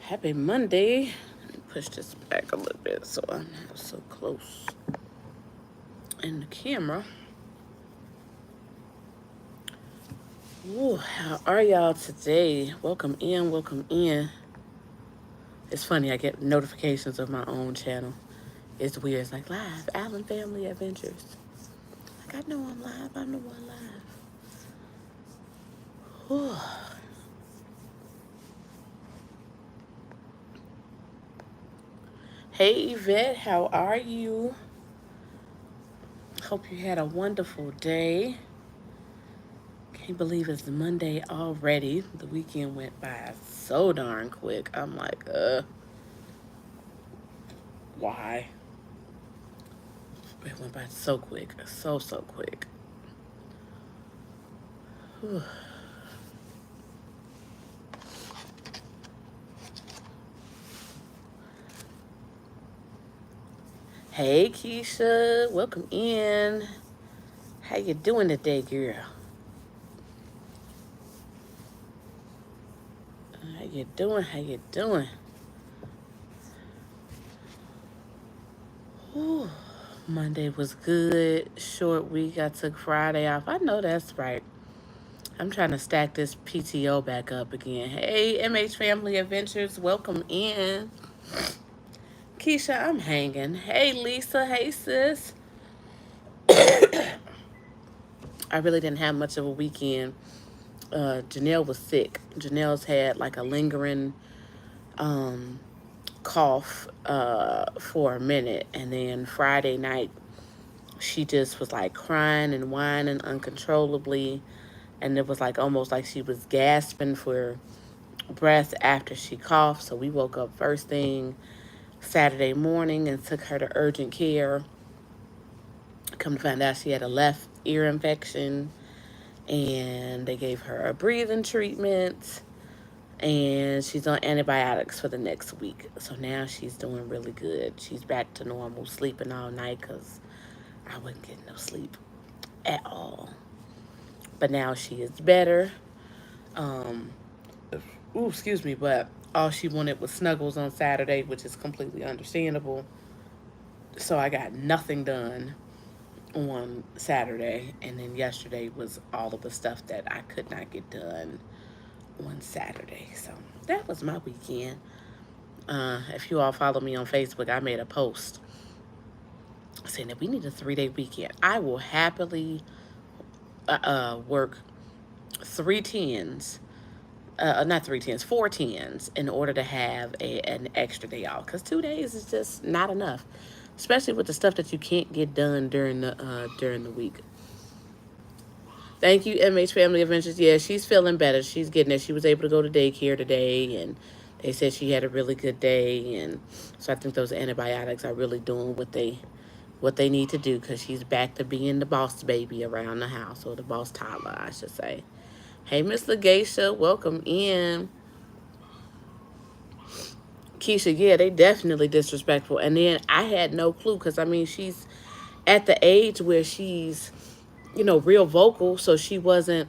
Happy Monday. Let me push this back a little bit so I'm not so close in the camera. Ooh, how are y'all today? Welcome in, welcome in. It's funny, I get notifications of my own channel. It's weird. It's like live, Allen Family Adventures. Like I know I'm live, I know I'm live. Ooh. Hey Yvette, how are you? Hope you had a wonderful day. Can't believe it's Monday already. The weekend went by so darn quick. I'm like, why? It went by so quick. So quick. Whew. Hey Keisha, welcome in. How you doing today, girl? How you doing? How you doing? Whew. Monday was good. Short week. I took Friday off. I know that's right. I'm trying to stack this PTO back up again. Hey, MH Family Adventures, welcome in. Keisha, I'm hanging. Hey, Lisa. Hey, sis. I really didn't have much of a weekend. Janelle was sick. Janelle's had like a lingering cough for a minute. And then Friday night, she just was like crying and whining uncontrollably. And it was like almost like she was gasping for breath after she coughed. So we woke up first thing Saturday morning and took her to urgent care. Come to find out she had a left ear infection, and they gave her a breathing treatment, and she's on antibiotics for the next week. So now she's doing really good. She's back to normal, sleeping all night because I wasn't getting no sleep at all. But now she is better. Um, excuse me, but all she wanted was snuggles on Saturday, which is completely understandable. So I got nothing done on Saturday, and then yesterday was all of the stuff that I could not get done on Saturday. So that was my weekend. If you all follow me on Facebook, I made a post saying that we need a 3-day weekend. I will happily work 3 10s, not 3 10s, 4 10s in order to have an extra day off. Because 2 days is just not enough, especially with the stuff that you can't get done during the week. Thank you, MH Family Adventures. Yeah, she's feeling better. She's getting it. She was able to go to daycare today, and they said she had a really good day. And so I think those antibiotics are really doing what they need to do because she's back to being the boss baby around the house, or the boss toddler, I should say. Hey, Miss Legacia, welcome in. Keisha, yeah, they definitely disrespectful. And then I had no clue because, I mean, she's at the age where she's, real vocal, so she wasn't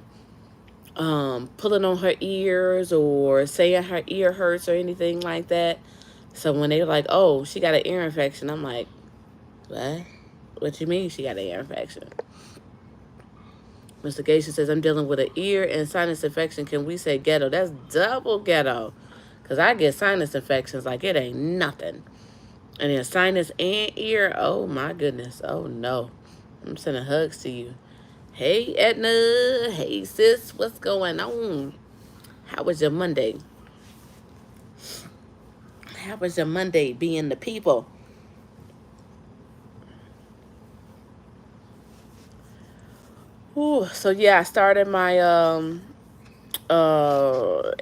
pulling on her ears or saying her ear hurts or anything like that. So when they were like, "Oh, she got an ear infection," I'm like, "What? What you mean she got an ear infection?" Mr. Gacy says, "I'm dealing with an ear and sinus infection. Can we say ghetto?" That's double ghetto, cause I get sinus infections like it ain't nothing. And then sinus and ear. Oh my goodness. Oh no. I'm sending hugs to you. Hey Edna. Hey sis. What's going on? How was your Monday? How was your Monday being the people? Ooh, so yeah, I started my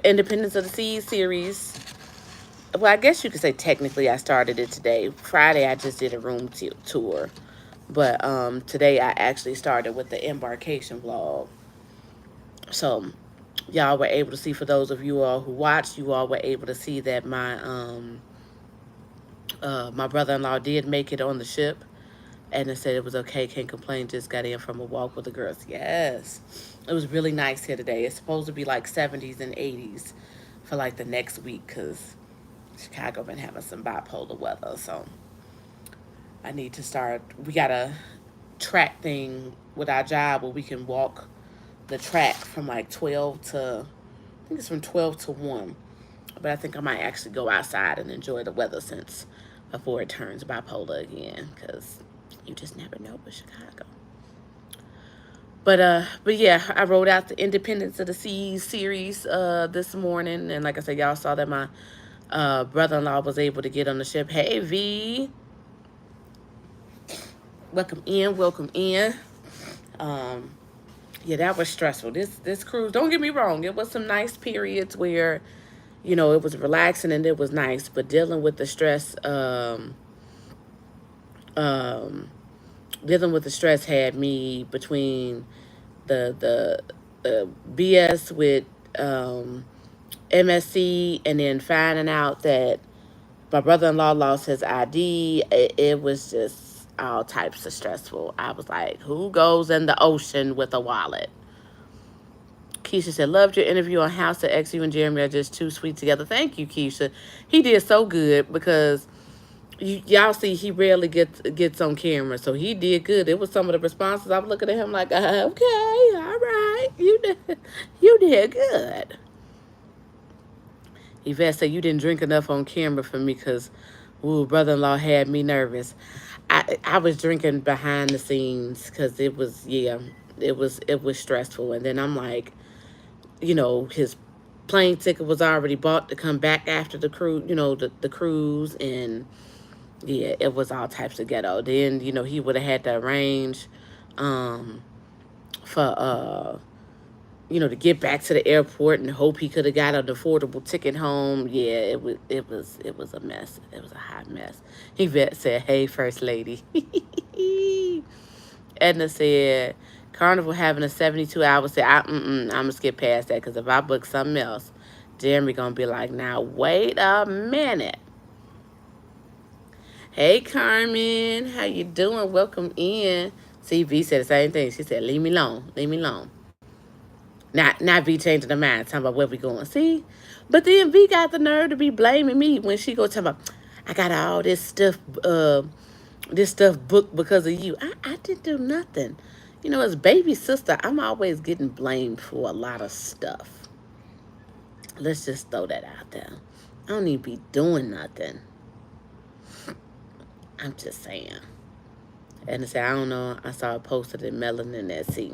Independence of the Seas series. Well, I guess you could say technically I started it today. Friday I just did a room tour. But today I actually started with the embarkation vlog. So y'all were able to see, for those of you all who watched, you all were able to see that my brother-in-law did make it on the ship. And it said it was okay, can't complain, just got in from a walk with the girls. Yes. It was really nice here today. It's supposed to be like 70s and 80s for like the next week, because Chicago been having some bipolar weather, so I need to start. We got a track thing with our job where we can walk the track from like 12 to, I think it's from 12 to 1. But I think I might actually go outside and enjoy the weather since before it turns bipolar again, because you just never know with Chicago. But yeah, I wrote out the Independence of the Seas series this morning, and like I said, y'all saw that my brother-in-law was able to get on the ship. Hey V, welcome in, welcome in. Yeah, that was stressful. This cruise, don't get me wrong, it was some nice periods where, you know, it was relaxing and it was nice, but dealing with the stress, um, dealing with the stress had me between the BS with MSC, and then finding out that my brother-in-law lost his ID. It was just all types of stressful. I was like, who goes in the ocean with a wallet? Keisha said, loved your interview on House of X. You and Jeremy are just too sweet together. Thank you, Keisha. He did so good because y'all see he rarely gets on camera, so he did good. It was some of the responses. I'm looking at him like, okay, all right, you did good. Yvette said, you didn't drink enough on camera for me because, ooh, brother-in-law had me nervous. I was drinking behind the scenes because it was, yeah, it was stressful. And then I'm like, you know, his plane ticket was already bought to come back after the cruise, you know, the cruise, and yeah, it was all types of ghetto. Then, you know, he would have had to arrange for you know, to get back to the airport and hope he could have got an affordable ticket home. Yeah, it was a mess. It was a hot mess. Yvette said, hey, First Lady. Edna said, Carnival having a 72-hour stay. I'm going to skip past that because if I book something else, Jeremy going to be like, now, wait a minute. Hey, Carmen. How you doing? Welcome in. See, V said the same thing. She said, leave me alone. Leave me alone. Not V changing her mind, talking about where we going. See? But then V got the nerve to be blaming me when she go talking about, I got all this stuff booked because of you. I didn't do nothing. You know, as baby sister, I'm always getting blamed for a lot of stuff. Let's just throw that out there. I don't even be doing nothing. I'm just saying. And I said, I don't know. I saw it posted in Melanin at Sea.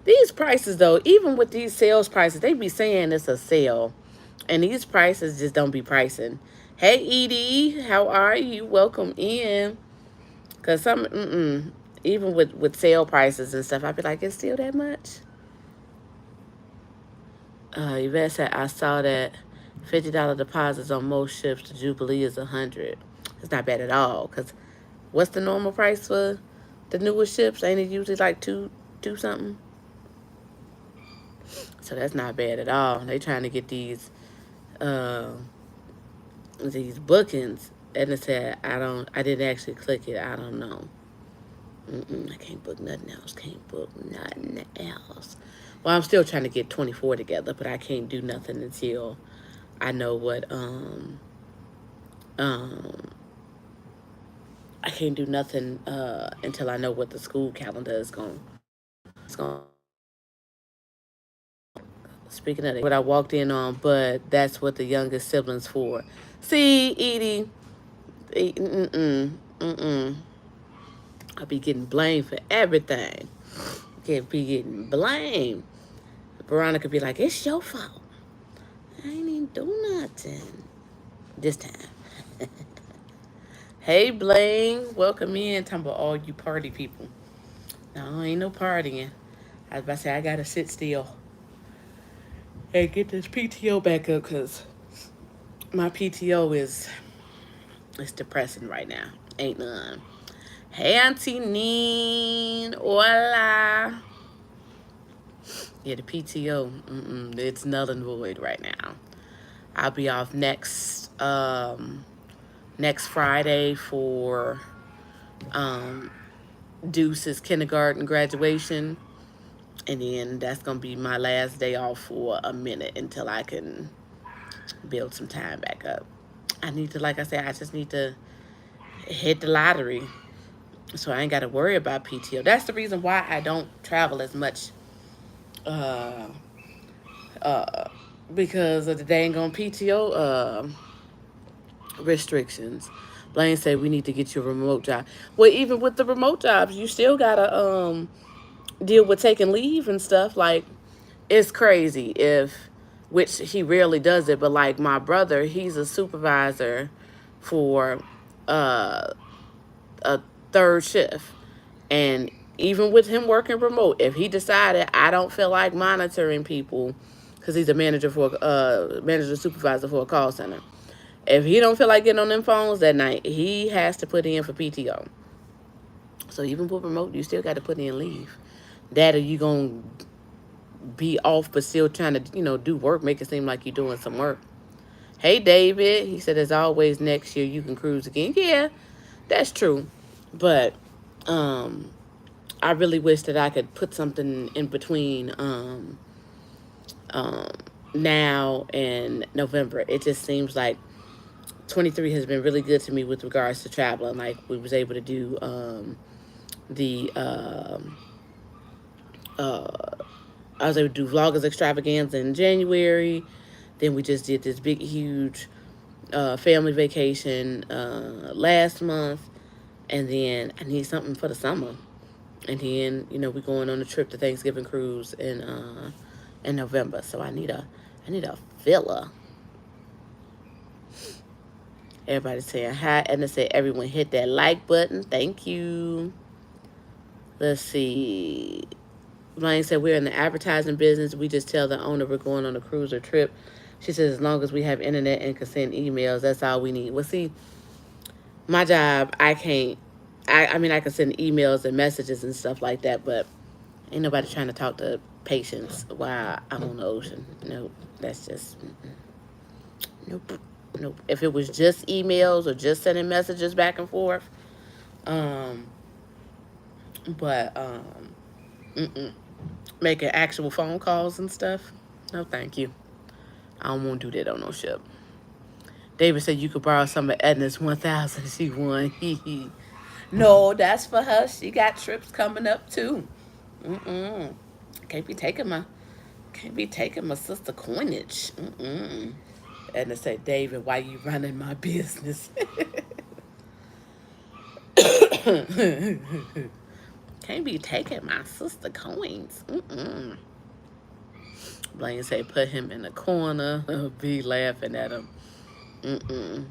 These prices, though, even with these sales prices, they be saying it's a sale. And these prices just don't be pricing. Hey, Edie, how are you? Welcome in. Because some, even with sale prices and stuff, I'd be like, it's still that much? Yvette said, I saw that $50 deposits on most ships to Jubilee is $100. It's not bad at all. Because what's the normal price for the newer ships? Ain't it usually like two something? So that's not bad at all. They trying to get these bookings. Edna said, I didn't actually click it. I don't know. I can't book nothing else. Can't book nothing else. Well, I'm still trying to get 24 together, but I can't do nothing until I know what, I can't do nothing until I know what the school calendar is going. It's going. Speaking of what I walked in on, but that's what the youngest siblings for. See, Edie, I'll be getting blamed for everything. Can't be getting blamed. Veronica be like, it's your fault. I ain't even do nothing this time. Hey, Blaine, welcome in. Talking about all you party people. No, ain't no partying. I was about to say, I gotta sit still and get this PTO back up because my PTO is depressing right now. Ain't none. Hey, Auntie Neen. Hola. Yeah, the PTO, it's null and void right now. I'll be off next Friday for Deuce's kindergarten graduation. And then that's going to be my last day off for a minute until I can build some time back up. I need to, like I said, I just need to hit the lottery so I ain't got to worry about PTO. That's the reason why I don't travel as much, uh, uh, because of the dang on PTO restrictions. Blaine said we need to get you a remote job. Well, even with the remote jobs, you still gotta deal with taking leave and stuff. Like, it's crazy if, which he rarely does it, but like my brother, he's a supervisor for uh, a third shift. And even with him working remote, if he decided I don't feel like monitoring people, because he's a manager supervisor for a call center. If he don't feel like getting on them phones that night, he has to put in for PTO. So even with remote, you still got to put in leave. That or you gonna be off but still trying to, do work, make it seem like you're doing some work. Hey David, he said as always next year you can cruise again. Yeah, that's true. But um I really wish that I could put something in between um now and November. It just seems like 23 has been really good to me with regards to traveling. Like we was able to do the uh I was able to do vloggers extravaganza in January. Then we just did this big huge family vacation last month, and then I need something for the summer. And then we're going on a trip to Thanksgiving cruise in November. So I need a filler. Everybody's saying hi, and they say everyone hit that like button. Thank you. Let's see. Blaine said we're in the advertising business. We just tell the owner we're going on a cruise or trip. She says as long as we have internet and can send emails, that's all we need. Well, see, my job, I can't. I mean, I can send emails and messages and stuff like that, but ain't nobody trying to talk to patients while I'm on the ocean. Nope, that's just nope, nope. If it was just emails or just sending messages back and forth, um, but mm-mm. Making actual phone calls and stuff, no, thank you. I don't want to do that on no ship. David said you could borrow some of Edna's 1,000 she won. No, that's for her. She got trips coming up too. Mm-mm. Can't be taking my can't be taking my sister coinage. Mm-mm. Edna said, David, why you running my business? Can't be taking my sister coins. Mm-mm. Blaine said, put him in the corner. Be laughing at him. Mm-mm.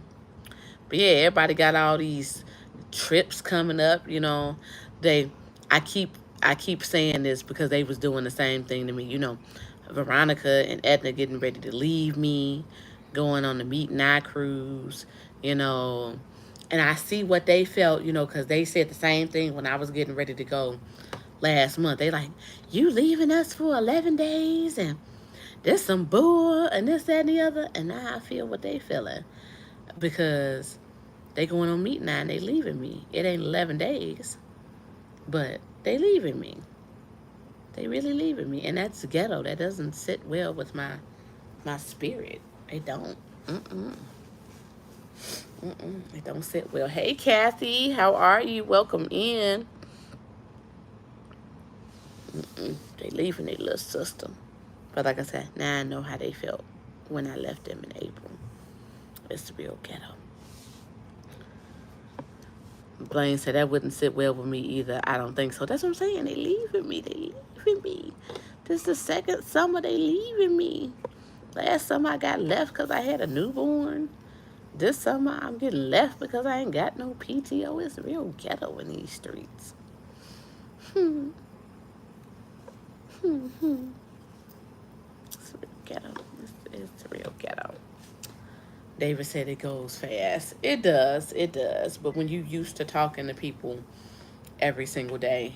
But yeah, everybody got all these trips coming up. They, I keep, I keep saying this because they was doing the same thing to me. Veronica and Edna getting ready to leave me, going on the Meet and I cruise. You know, and I see what they felt. Because they said the same thing when I was getting ready to go last month. They like, you leaving us for 11 days and there's some bull and this, that, and the other. And now I feel what they feeling because they going on Meet now and they leaving me. It ain't 11 days, but they leaving me. They really leaving me. And that's ghetto. That doesn't sit well with my spirit. It don't. Mm-mm. Mm-mm. It don't sit well. Hey, Kathy. How are you? Welcome in. Mm-mm. They leaving their little system. But like I said, now I know how they felt when I left them in April. It's real ghetto. Blaine said that wouldn't sit well with me either. I don't think so. That's what I'm saying. They leaving me. They leaving me. This is the second summer they leaving me. Last summer I got left because I had a newborn. This summer I'm getting left because I ain't got no PTO. It's real ghetto in these streets. It's real ghetto. It's real ghetto. David said it goes fast. It does. It does. But when you used to talking to people every single day,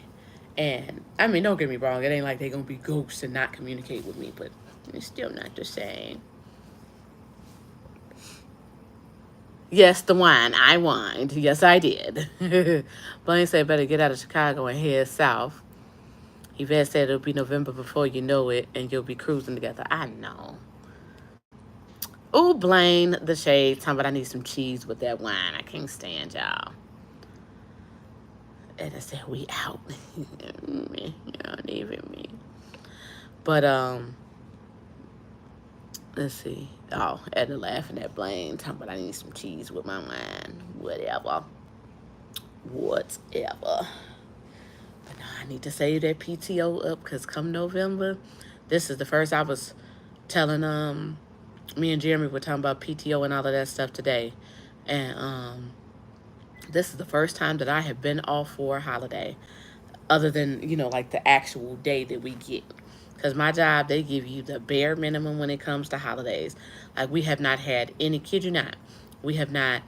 and I mean, don't get me wrong, it ain't like they gonna be ghosts and not communicate with me, but it's still not the same. Yes, the wine. I whined. Yes, I did. Blaine said better get out of Chicago and head south. Yvette said it'll be November before you know it, and you'll be cruising together. I know. Ooh, Blaine the Shade talking about I need some cheese with that wine. I can't stand y'all. And I said we out. Me, not even me. But let's see. Oh, Edna laughing at Blaine talking about I need some cheese with my wine. Whatever. Whatever. But no, I need to save that PTO up because come November, this is the first I was telling me and Jeremy were talking about PTO and all of that stuff today. And this is the first time that I have been off for a holiday other than, like the actual day that we get. Because my job, they give you the bare minimum when it comes to holidays. Like, we have not had any, kid you not, we have not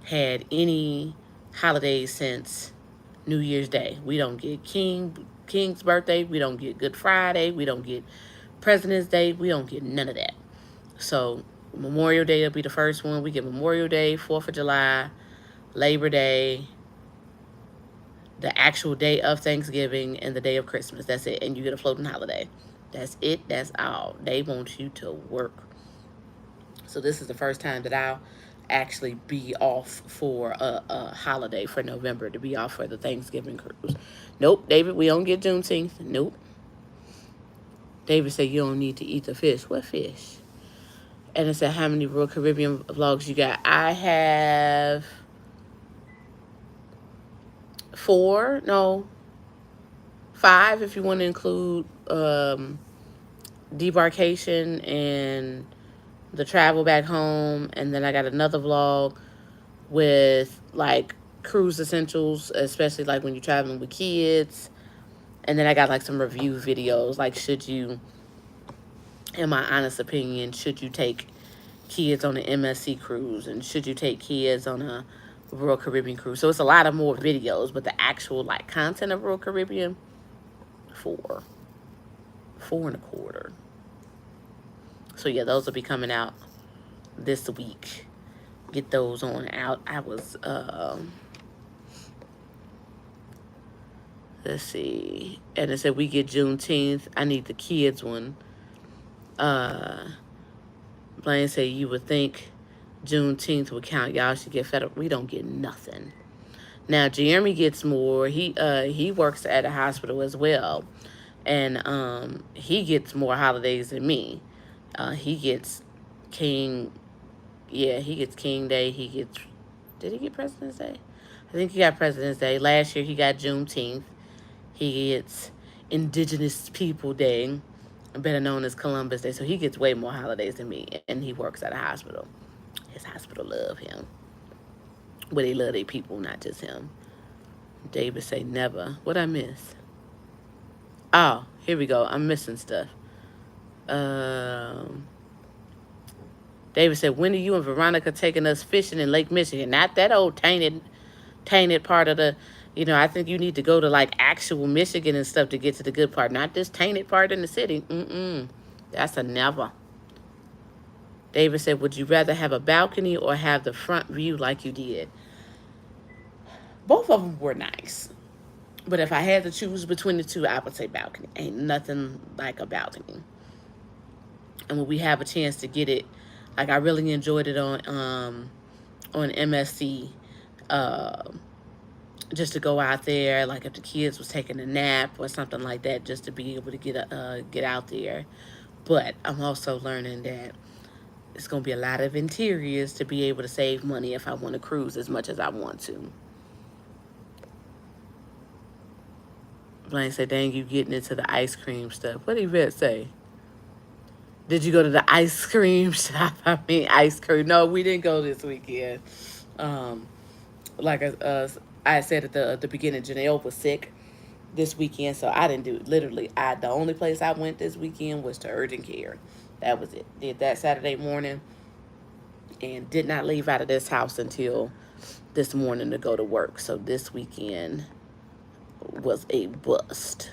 had any holidays since New Year's Day. We don't get King's birthday. We don't get Good Friday. We don't get President's Day. We don't get none of that. So Memorial Day will be the first one. We get Memorial Day, 4th of July, Labor Day, the actual day of Thanksgiving, and the day of Christmas. That's it. And you get a floating holiday. That's it. That's all. They want you to work. So this is the first time that I'll actually be off for a holiday for November, to be off for the Thanksgiving cruise. Nope, David, we don't get Juneteenth. Nope. David said you don't need to eat the fish. What fish? And it said how many Royal Caribbean vlogs you got. I have 5 if you want to include debarkation and the travel back home. And then I got another vlog with like cruise essentials, especially like when you're traveling with kids. And then I got like some review videos, like should you, in my honest opinion, should you take kids on an MSC cruise, and should you take kids on a Royal Caribbean cruise. So it's a lot of more videos, but the actual like content of Royal Caribbean, 4.25. So yeah, those will be coming out this week. Get those on out. I was let's see, and it said we get Juneteenth. I need the kids one. Blaine said you would think Juneteenth would count. Y'all should get federal. We don't get nothing. Now Jeremy gets more. He works at a hospital as well, and he gets more holidays than me. He gets King. Yeah, he gets King Day. He gets. Did he get President's Day? I think he got President's Day. Last year he got Juneteenth. He gets Indigenous People Day, better known as Columbus Day. So he gets way more holidays than me, and he works at a hospital. His hospital love him. But they love their people, not just him. David say never. What I miss? Oh, here we go. I'm missing stuff. David said, when are you and Veronica taking us fishing in Lake Michigan? Not that old tainted part of the, I think you need to go to like actual Michigan and stuff to get to the good part. Not this tainted part in the city. That's a never. David said, would you rather have a balcony or have the front view like you did? Both of them were nice. But if I had to choose between the two, I would say balcony. Ain't nothing like a balcony. And when we have a chance to get it, like I really enjoyed it on MSC, just to go out there, like if the kids was taking a nap or something like that, just to be able to get out there. But I'm also learning that it's going to be a lot of interiors to be able to save money if I want to cruise as much as I want to. Blaine said, dang, you getting into the ice cream stuff. What did Yvette say? Did you go to the ice cream shop? I mean, ice cream. No, we didn't go this weekend. Like I said at the beginning, Janelle was sick this weekend, so I didn't do it. Literally, the only place I went this weekend was to urgent care. That was it. Did that Saturday morning and did not leave out of this house until this morning to go to work. So this weekend was a bust.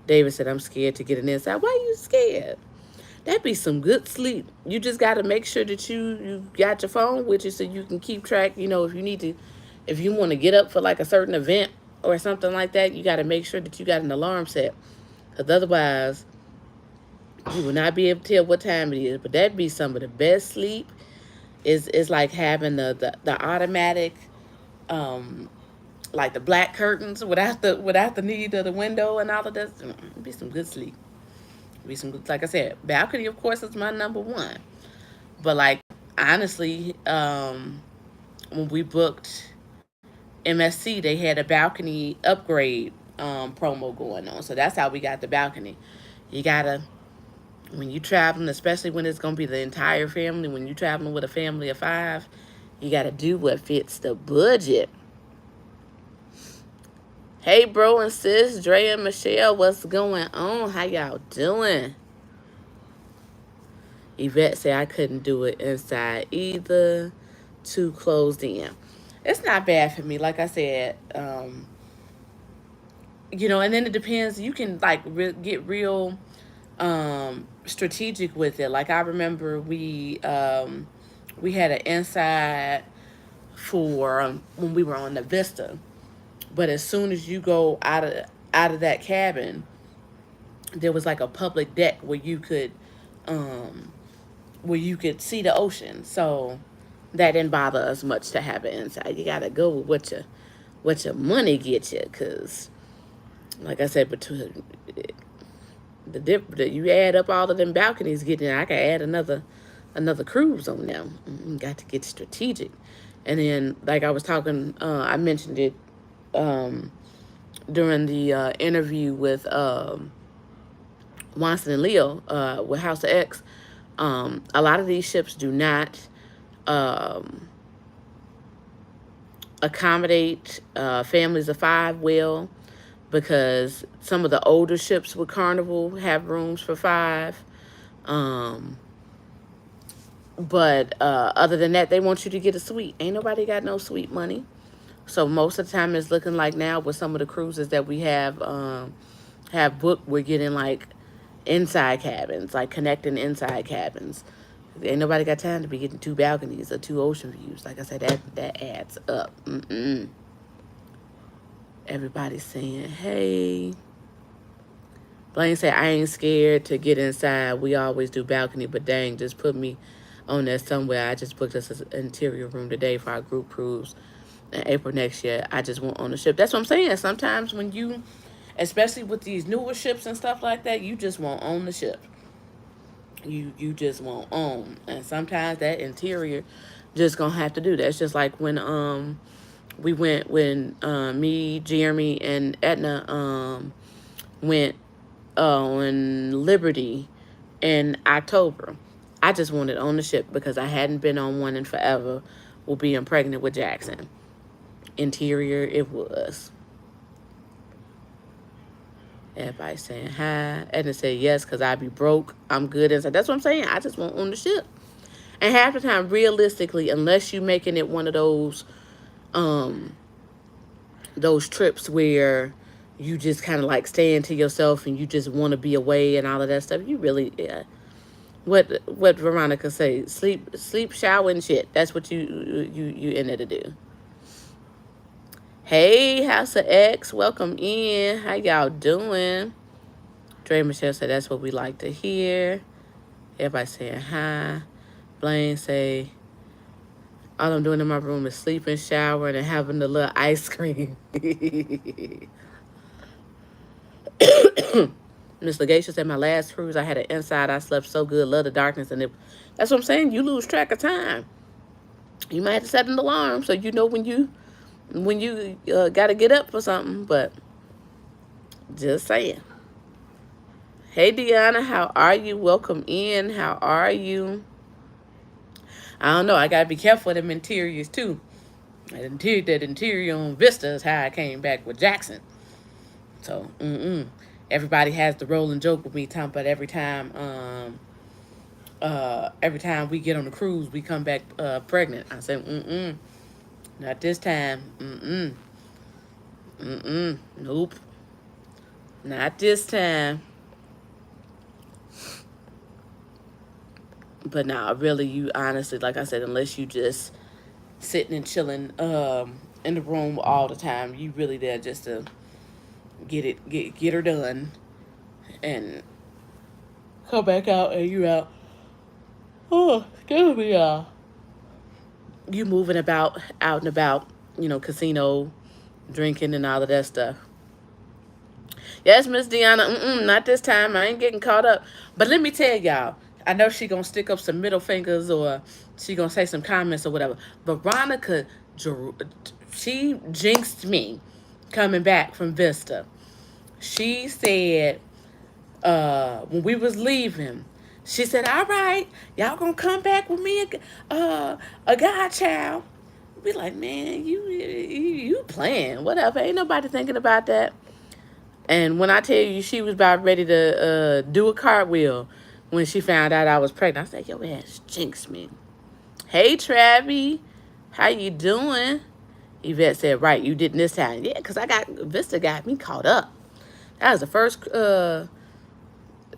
David said, I'm scared to get an inside. Why are you scared? That'd be some good sleep. You just got to make sure that you got your phone with you so you can keep track. If you want to get up for like a certain event or something like that, you got to make sure that you got an alarm set Because otherwise, you will not be able to tell what time it is. But that'd be some of the best sleep. Is like having the automatic, um, like the black curtains without the need of the window and all of that. It'd be some good sleep. It'd be some good, like I said, balcony of course is my number one. But like honestly, when we booked MSC, they had a balcony upgrade promo going on. So that's how we got the balcony. You gotta, when you traveling, especially when it's gonna be the entire family, when you traveling with a family of five, you gotta do what fits the budget. Hey, bro and sis, Dre and Michelle, what's going on? How y'all doing? Yvette said I couldn't do it inside either. Too closed in. It's not bad for me. Like I said, and then it depends. You can like get real strategic with it. Like I remember we had an inside for when we were on the Vista, but as soon as you go out of that cabin, there was like a public deck um, where you could see the ocean. So that didn't bother us much to have it inside. You gotta go with what your money gets you, cause like I said, between the dip that you add up all of them balconies getting, I can add another cruise on them. Got to get strategic, and then like I was talking, I mentioned it during the interview with Watson and Leo with House of X. A lot of these ships do not um, accommodate families of five well, because some of the older ships with Carnival have rooms for five. Um, but other than that, they want you to get a suite. Ain't nobody got no suite money. So most of the time, it's looking like now with some of the cruises that we have booked, we're getting like inside cabins, like connecting inside cabins. Ain't nobody got time to be getting two balconies or two ocean views. Like I said, that adds up. Everybody's saying, hey. Blaine said, I ain't scared to get inside. We always do balcony, but dang, just put me on there somewhere. I just booked us an interior room today for our group cruise in April next year. I just want on the ship. That's what I'm saying. Sometimes when you, especially with these newer ships and stuff like that, you just won't own the ship. You just won't own. And sometimes that interior just gonna have to do that. It's just like when we went when me, Jeremy, and Edna went on Liberty in October. I just wanted on the ship because I hadn't been on one in forever. Will being pregnant with Jackson. Interior, it was. Everybody saying hi. Edna said yes, because I be broke. I'm good inside. That's what I'm saying. I just want on the ship. And half the time, realistically, unless you making it one of those trips where you just kind of like staying to yourself and you just want to be away and all of that stuff, you really, yeah. What Veronica say? Sleep, shower, and shit. That's what you in there to do. Hey, House of X, welcome in. How y'all doing? Dre Michelle said that's what we like to hear. Everybody saying hi. Blaine say, all I'm doing in my room is sleeping, showering, and having a little ice cream. Miss Legacia said, my last cruise, I had an inside. I slept so good, love the darkness. And that's what I'm saying. You lose track of time. You might have to set an alarm so you know when you got to get up for something. But just saying. Hey, Deanna, how are you? Welcome in. How are you? I don't know. I got to be careful of them interiors, too. That interior on Vista is how I came back with Jackson. So, everybody has the rolling joke with me talking about every time we get on the cruise, we come back pregnant. I said, not this time. Nope. Not this time. But nah, really, you honestly, like I said, unless you just sitting and chilling in the room all the time, you really there just to get her done. and come back out and you out. Oh, excuse me, y'all. You moving about, out and about, casino, drinking and all of that stuff. Yes, Miss Deanna. Not this time. I ain't getting caught up. But let me tell y'all, I know she gonna stick up some middle fingers or she gonna say some comments or whatever. Veronica, she jinxed me coming back from Vista. She said when we was leaving, she said, "All right, y'all gonna come back with me, a godchild." Be like, man, you playing whatever? Ain't nobody thinking about that. And when I tell you she was about ready to do a cartwheel when she found out I was pregnant, I said, "Your ass jinxed me." Hey, Travi, how you doing? Yvette said, "Right, you didn't this time." Yeah, because Vista got me caught up. That was the first, that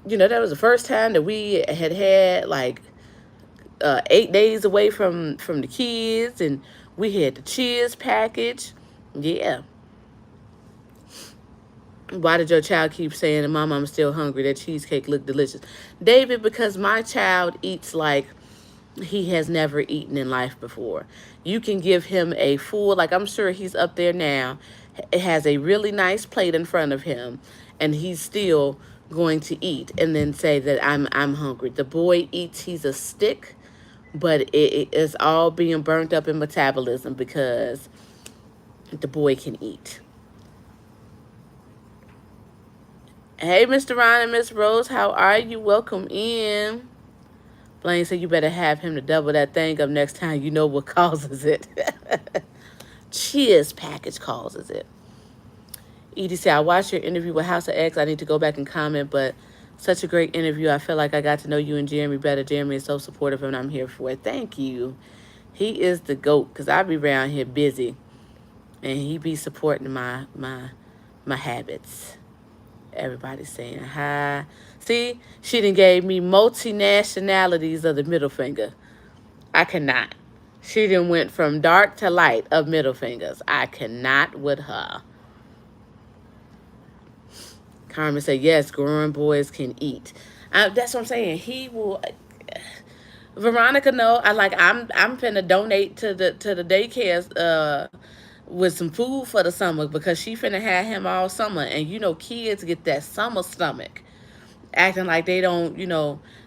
was the first time that we had like 8 days away from the kids, and we had the cheers package. Yeah. Why did your child keep saying, "Mom, I'm still hungry"? That cheesecake looked delicious. David, because my child eats like he has never eaten in life before. You can give him a full, like I'm sure he's up there now. It has a really nice plate in front of him, and he's still going to eat and then say that I'm hungry. The boy eats, he's a stick, but it is all being burnt up in metabolism because the boy can eat. Hey, Mr. Ron and Miss Rose, how are you? Welcome in. Blaine said you better have him to double that thing up next time. You know what causes it. Cheers package causes it. Edie said, "I watched your interview with House of X. I need to go back and comment, but such a great interview. I feel like I got to know you and Jeremy better. Jeremy is so supportive, and I'm here for it." Thank you. He is the GOAT, because I be around here busy, and he be supporting my habits. Everybody's saying hi. See, she done gave me multi-nationalities of the middle finger. I cannot. She done went from dark to light of middle fingers. I cannot with her. Carmen said, "Yes, growing boys can eat." That's what I'm saying. He will. Veronica, no. I'm finna donate to the daycare with some food for the summer because she finna have him all summer. And kids get that summer stomach, acting like they don't.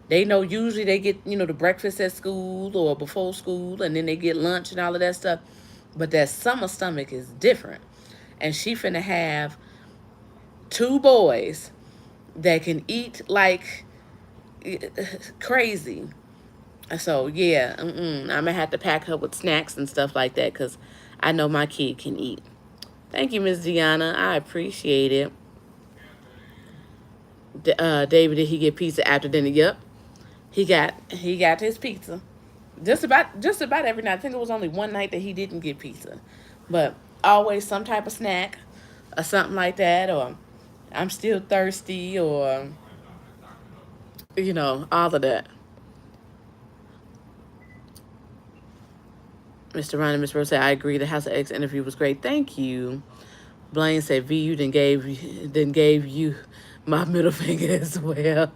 They know usually they get the breakfast at school or before school, and then they get lunch and all of that stuff. But that summer stomach is different, and she finna have 2 boys that can eat like crazy. So yeah, I'm gonna have to pack her with snacks and stuff like that because I know my kid can eat. Thank you, Miss Deanna. I appreciate it. David, did he get pizza after dinner? Yep, he got his pizza. Just about every night. I think it was only one night that he didn't get pizza, but always some type of snack or something like that, or I'm still thirsty, or all of that. Mr. Ron and Miss Rose said, "I agree. The House of X interview was great. Thank you." Blaine said, "V, you then gave you my middle finger as well."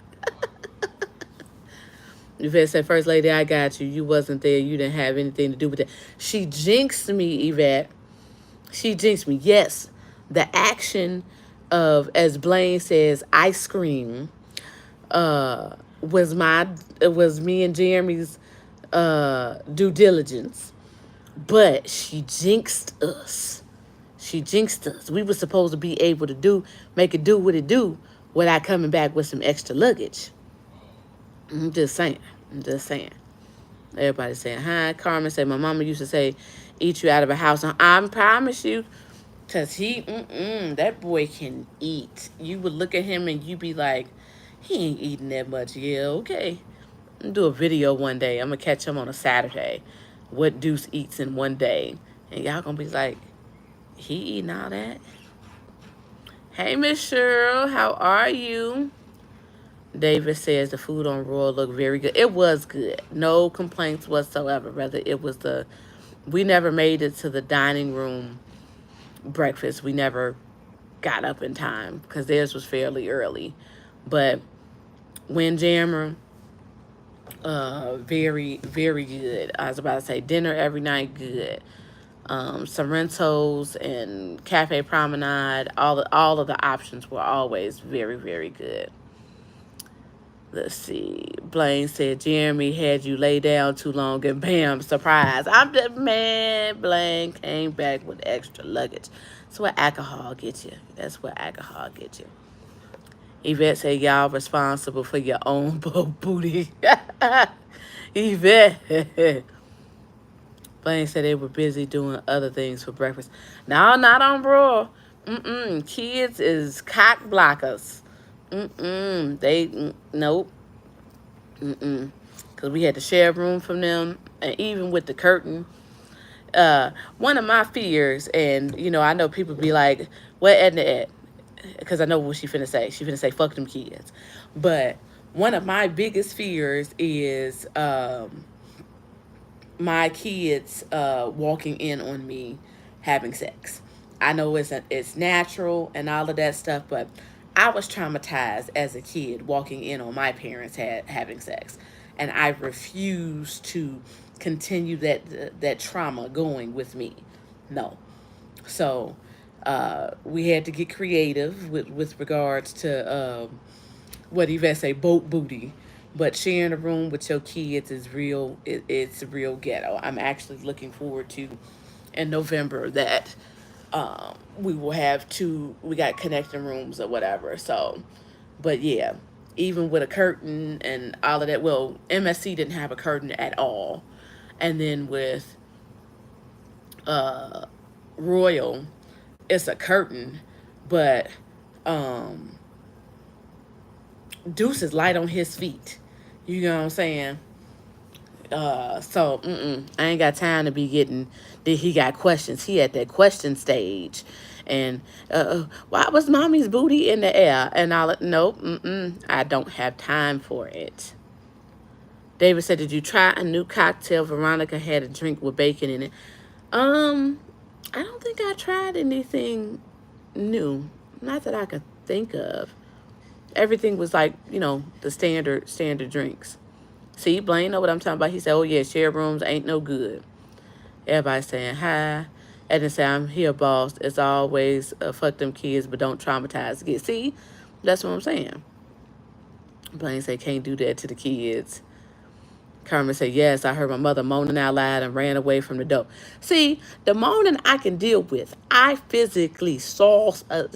Yvette said, "First lady, I got you. You wasn't there. You didn't have anything to do with it." She jinxed me, Yvette. She jinxed me. Yes, the action of, as Blaine says, ice cream, was me and Jeremy's due diligence. But she jinxed us. She jinxed us. We were supposed to be able to make it do what it do without coming back with some extra luggage. I'm just saying. I'm just saying. Everybody's saying hi. Carmen said, "My mama used to say, eat you out of a house." And I promise you, because that boy can eat. You would look at him and you be like, he ain't eating that much. Yeah, okay. I'm gonna do a video one day. I'm gonna catch him on a Saturday. What Deuce eats in one day. And y'all gonna be like, he eating all that? Hey, Miss Cheryl, how are you? David says the food on Royal looked very good. It was good. No complaints whatsoever. Rather, we never made it to the dining room breakfast. We never got up in time because theirs was fairly early. But Windjammer, very, very good. I was about to say dinner every night, good. Sorrento's and Cafe Promenade, all of the options were always very, very good. Let's see. Blaine said Jeremy had you lay down too long and bam, surprise. I'm the man. Blaine came back with extra luggage. That's what alcohol gets you. That's what alcohol gets you. Yvette said y'all responsible for your own booty. Yvette. Blaine said they were busy doing other things for breakfast. No, not on Raw. Kids is cock blockers. Nope. Because we had to share a room from them. And even with the curtain, one of my fears, and, I know people be like, where Edna at? Because I know what she finna say. She finna say, fuck them kids. But one of my biggest fears is my kids walking in on me having sex. I know it's natural and all of that stuff, but I was traumatized as a kid walking in on my parents having sex, and I refused to continue that trauma going with me. No, so we had to get creative with regards to what Yvette say, boat booty. But sharing a room with your kids is real. It's real ghetto. I'm actually looking forward to in November that we will have we got connecting rooms or whatever. So, but yeah, even with a curtain and all of that. Well, MSC didn't have a curtain at all. And then with Royal, it's a curtain, but Deuce is light on his feet. You know what I'm saying? I ain't got time to be getting that he got questions. He at that question stage. And why was mommy's booty in the air? And all nope, I don't have time for it. David said, did you try a new cocktail Veronica had a drink with bacon in it? I don't think I tried anything new. Not that I could think of. Everything was like, the standard drinks. See, Blaine know what I'm talking about. He said, oh, yeah, share rooms ain't no good. Everybody saying hi. And then say, I'm here, boss. It's always fuck them kids, but don't traumatize the kids. See, that's what I'm saying. Blaine said, can't do that to the kids. Carmen said, yes, I heard my mother moaning out loud and ran away from the door. See, the moaning I can deal with. I physically saw, I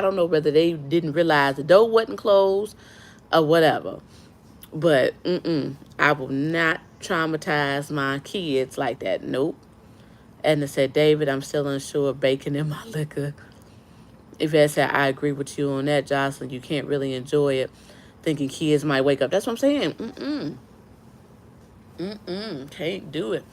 don't know whether they didn't realize the door wasn't closed or whatever. But, I will not traumatize my kids like that. Nope. Edna said, David, I'm still unsure of bacon in my liquor. Yvette said, I agree with you on that, Jocelyn. You can't really enjoy it thinking kids might wake up. That's what I'm saying. Can't do it.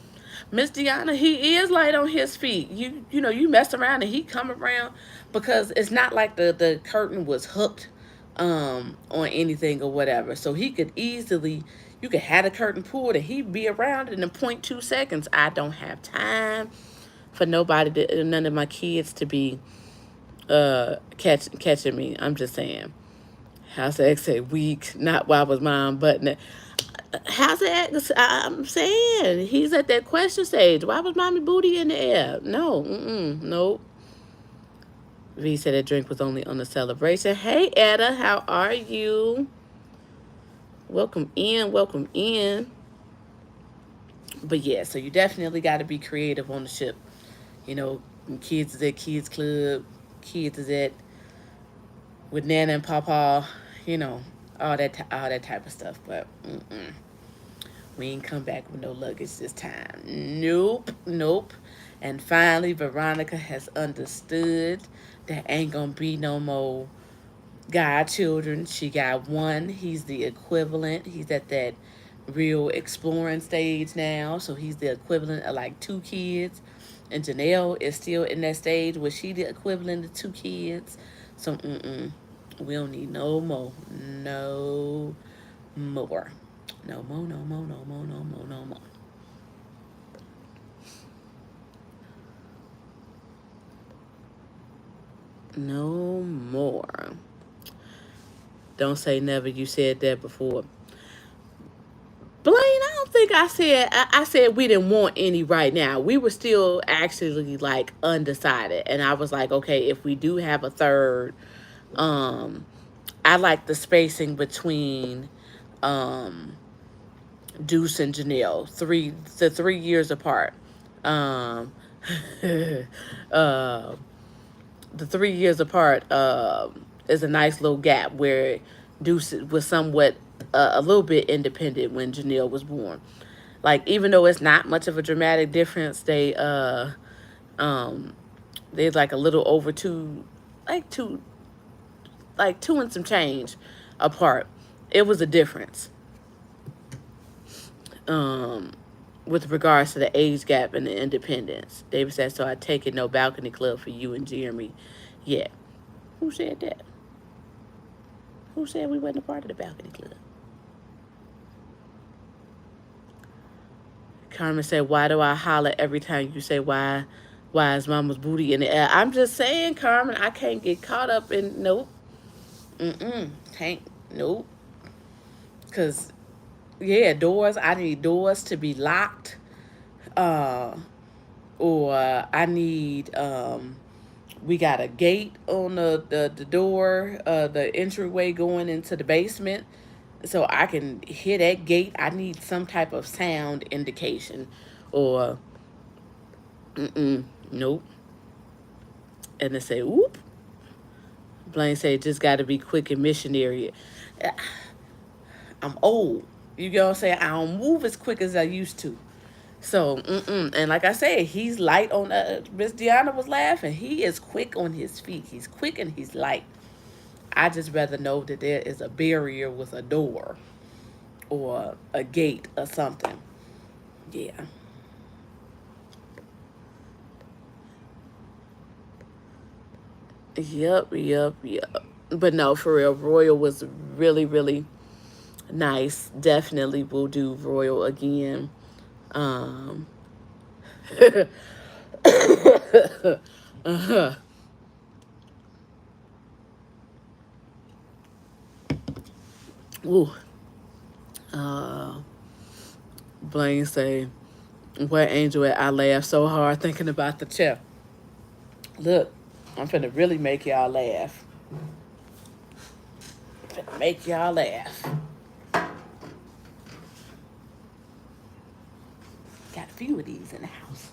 Miss Deanna, he is light on his feet. You mess around and he come around because it's not like the curtain was hooked on anything or whatever. So he could easily, you could have the curtain pulled and he'd be around in 0.2 seconds. I don't have time for none of my kids to be catching me. I'm just saying. House X said weak, not why was mom button it. How's that? I'm saying he's at that question stage. Why was mommy booty in the air? No, nope. V said that drink was only on the celebration. Hey, Etta, how are you? Welcome in, welcome in. But yeah, so you definitely got to be creative on the ship. Kids is at Kids Club, kids is at with Nana and Papa, all that type of stuff. But we ain't come back with no luggage this time. Nope. And finally, Veronica has understood that ain't gonna be no more godchildren. She got one. He's the equivalent. He's at that real exploring stage now. So he's the equivalent of like 2 kids. And Janelle is still in that stage where she the equivalent of 2 kids. So, we don't need no more. No more. No more, no more, no more, no more, no more. No more. Don't say never. You said that before. Blaine, I don't think I said. I said we didn't want any right now. We were still actually like undecided, and I was like, okay, if we do have a third, um, I like the spacing between um Deuce and Janelle, the 3 years apart. Um, uh, the 3 years apart is a nice little gap where Deuce was somewhat a little bit independent when Janelle was born. Like even though it's not much of a dramatic difference, um they're like a little over like two like two and some change apart. It was a difference. Um with regards to the age gap and the independence. David said, so I take it no balcony club for you and Jeremy yet. Who said that? Who said we wasn't a part of the balcony club? Carmen said, why do I holler every time you say why is mama's booty in the air? I'm just saying, Carmen, I can't get caught up in nope. Can't nope. Cause yeah, doors, I need doors to be locked. Uh or I need we got a gate on the door, the entryway going into the basement. So I can hear that gate. I need some type of sound indication. Or nope. And they say, whoop. Blaine say just gotta be quick and missionary. I'm old. You know what I'm saying? I don't move as quick as I used to. So, and like I said, he's light on. Miss Deanna was laughing. He is quick on his feet. He's quick and he's light. I just rather know that there is a barrier with a door or a gate or something. Yeah. Yep. But no, for real, Royal was really, really nice. Definitely will do Royal again. Um, uh-huh. Ooh. Uh, Blaine say, where Angel at? I laughed so hard thinking about the chair. Look, I'm finna really make y'all laugh. Finna make y'all laugh. Got a few of these in the house.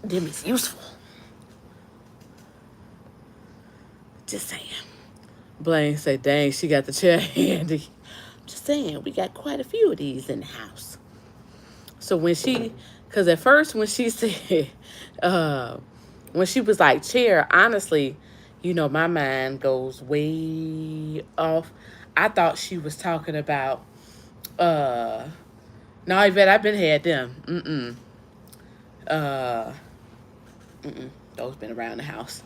Them is useful. Just saying. Blaine say, dang, she got the chair handy. Just saying, we got quite a few of these in the house. So because at first when she said, when she was like chair, honestly, my mind goes way off. I thought she was talking about, no, Yvette, I've been had them. Uh, those been around the house.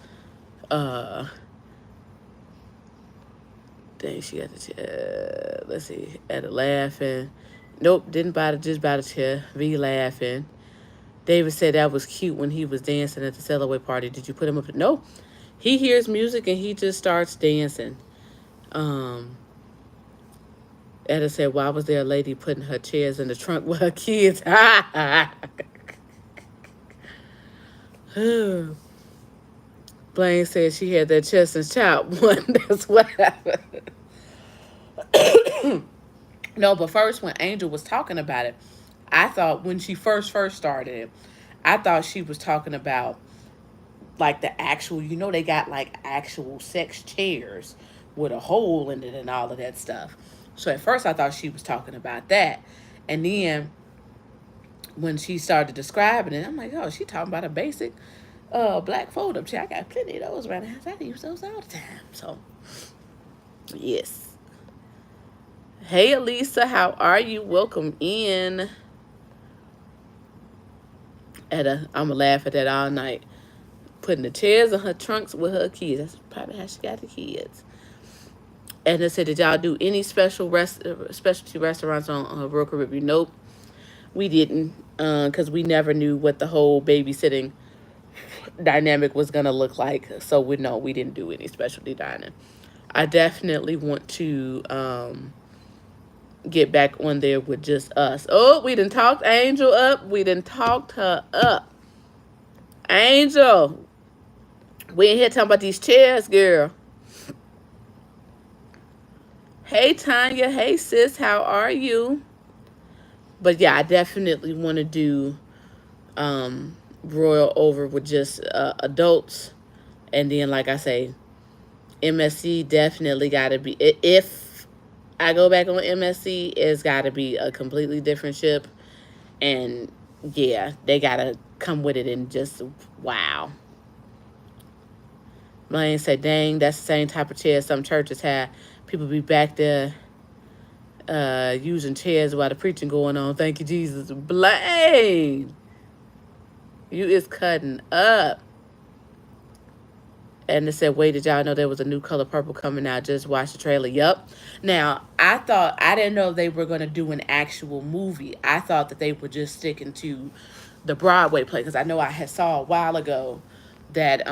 Dang, she got the chair. Let's see. At a laughing. Nope, didn't buy it, just buy the chair. V laughing. David said that was cute when he was dancing at the Cellaway party. Did you put him up? No. He hears music and he just starts dancing. Etta said, why was there a lady putting her chairs in the trunk with her kids? Blaine said she had that chest and chop one. That's what happened. No, but first when Angel was talking about it, I thought when she first started it, I thought she was talking about like the actual, they got like actual sex chairs with a hole in it and all of that stuff. So at first I thought she was talking about that. And then when she started describing it, I'm like, oh, she talking about a basic black fold-up chair. I got plenty of those around the house. I use those all the time. So, yes. Hey, Elisa, how are you? Welcome in. I'm going to laugh at that all night. Putting the chairs in her trunks with her kids. That's probably how she got the kids. And they said, did y'all do any specialty restaurants on Royal Caribbean? Nope, we didn't. Because we never knew what the whole babysitting dynamic was gonna look like. So we know we didn't do any specialty dining. I definitely want to get back on there with just us. Oh, we done talked Angel up. We done talked her up. Angel, we ain't here talking about these chairs, girl. Hey, Tanya. Hey, sis. How are you? But yeah, I definitely want to do Royal over with just adults. And then, like I say, MSC definitely got to be. If I go back on MSC, it's got to be a completely different ship. And yeah, they got to come with it and just wow. Blaine said, dang, that's the same type of chair some churches have. People be back there using chairs while the preaching going on. Thank you, Jesus. Blaine, you is cutting up. And it said, wait, did y'all know there was a new color purple coming out? Just watch the trailer. Yup. Now, I didn't know they were going to do an actual movie. I thought that they were just sticking to the Broadway play. Because I know I had saw a while ago that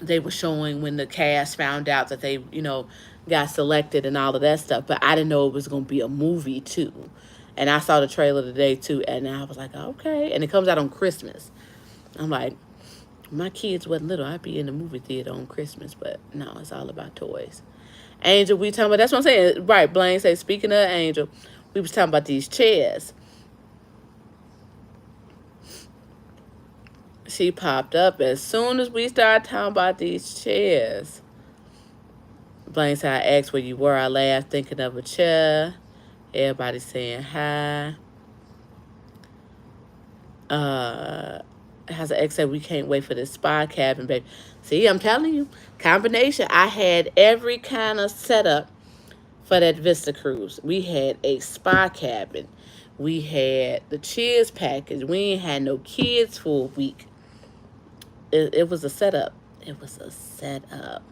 they were showing when the cast found out that they, got selected and all of that stuff. But I didn't know it was going to be a movie, too. And I saw the trailer today, too. And I was like, okay. And it comes out on Christmas. I'm like, my kids wasn't little, I'd be in the movie theater on Christmas, but no, it's all about toys. Angel, we talking about, that's what I'm saying. Right, Blaine say, speaking of Angel, we was talking about these chairs. She popped up as soon as we started talking about these chairs. Blaine said, I asked where you were. I laughed, thinking of a chair. Everybody saying hi. Has an ex said we can't wait for this spa cabin, baby. See, I'm telling you, combination. I had every kind of setup for that Vista cruise. We had a spa cabin. We had the Cheers package. We ain't had no kids for a week. It was a setup. It was a setup.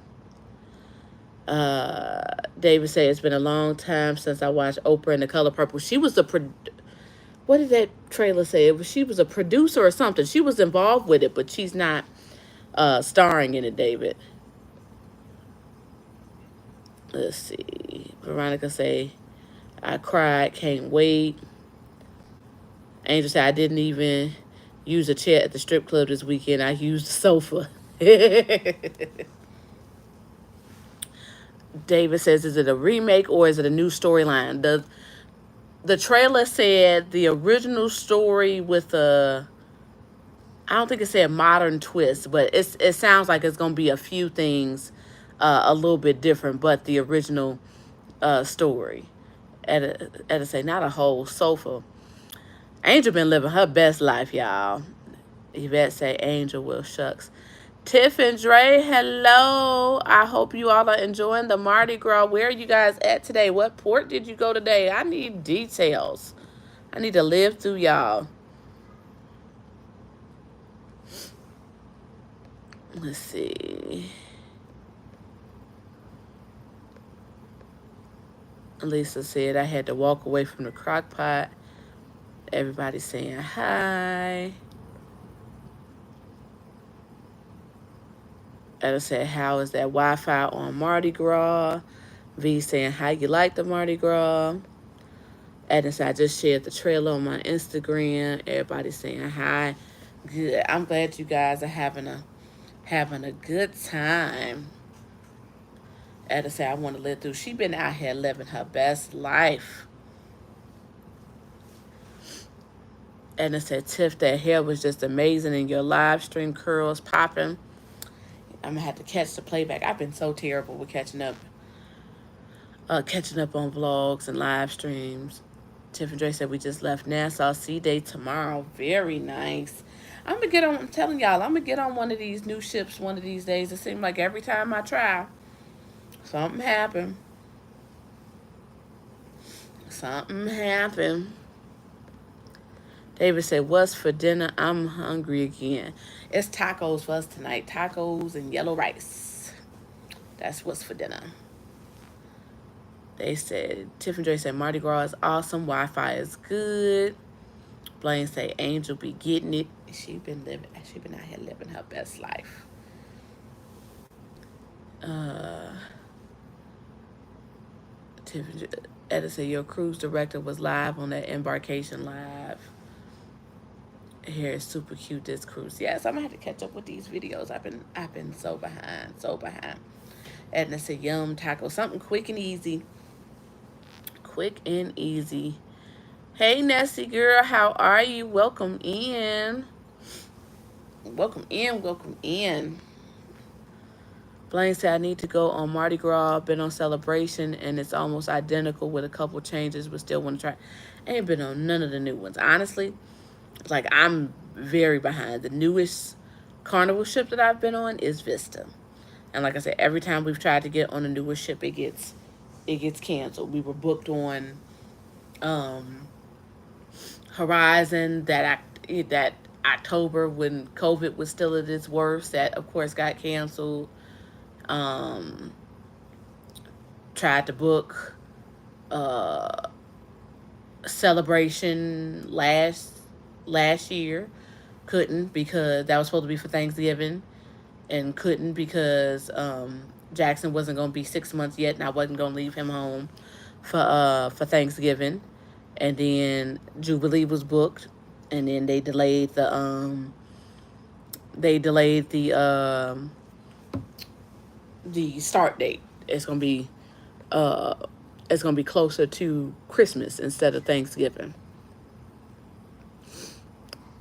David said it's been a long time since I watched Oprah in The Color Purple. She was the what did that trailer say? She was a producer or something. She was involved with it, but she's not starring in it, David. Let's see. Veronica say, I cried, can't wait. Angel said, I didn't even use a chair at the strip club this weekend. I used the sofa. David says, is it a remake or is it a new storyline? The trailer said the original story with I don't think it said modern twist, but it sounds like it's going to be a few things a little bit different, but the original story. At say, not a whole sofa. Angel been living her best life, y'all. Yvette say, Angel, well, shucks. Tiff and Dre, hello. I hope you all are enjoying the Mardi Gras. Where are you guys at today? What port did you go today? I need details. I need to live through y'all. Let's see. Lisa said I had to walk away from the crock pot. Everybody saying hi. Etta said, how is that Wi-Fi on Mardi Gras? V saying, how you like the Mardi Gras? Etta said, I just shared the trailer on my Instagram. Everybody saying hi. Good. I'm glad you guys are having a good time. Etta said, I want to live through. She been out here living her best life. Etta said, Tiff, that hair was just amazing and your live stream curls popping. I'm going to have to catch the playback. I've been so terrible with catching up on vlogs and live streams. Tiff and Dre said we just left Nassau Sea Day tomorrow. Very nice. I'm telling y'all, I'm going to get on one of these new ships one of these days. It seems like every time I try, something happen. Something happened. David said, what's for dinner? I'm hungry again. It's tacos for us tonight. Tacos and yellow rice. That's what's for dinner. They said, Tiff and Dre said, Mardi Gras is awesome. Wi-Fi is good. Blaine say, Angel be getting it. She been out here living her best life. Tiffany Edison, your cruise director was live on that Embarkation Live. Here is super cute, this cruise. Yes, I'm gonna have to catch up with these videos. I've been so behind. Edna said yum taco, something quick and easy. Quick and easy. Hey Nessie girl, how are you? Welcome in. Welcome in. Blaine said I need to go on Mardi Gras. Been on Celebration and it's almost identical with a couple changes, but still want to try. I ain't been on none of the new ones. Honestly, like I'm very behind. The newest Carnival ship that I've been on is Vista. And like I said, every time we've tried to get on a newer ship, it gets canceled. We were booked on Horizon that October when COVID was still at its worst. That of course got canceled. Tried to book Celebration last year, couldn't because that was supposed to be for Thanksgiving, and couldn't because Jackson wasn't going to be 6 months yet, and I wasn't going to leave him home for Thanksgiving. And then Jubilee was booked, and then they delayed the start date. It's gonna be closer to Christmas instead of Thanksgiving.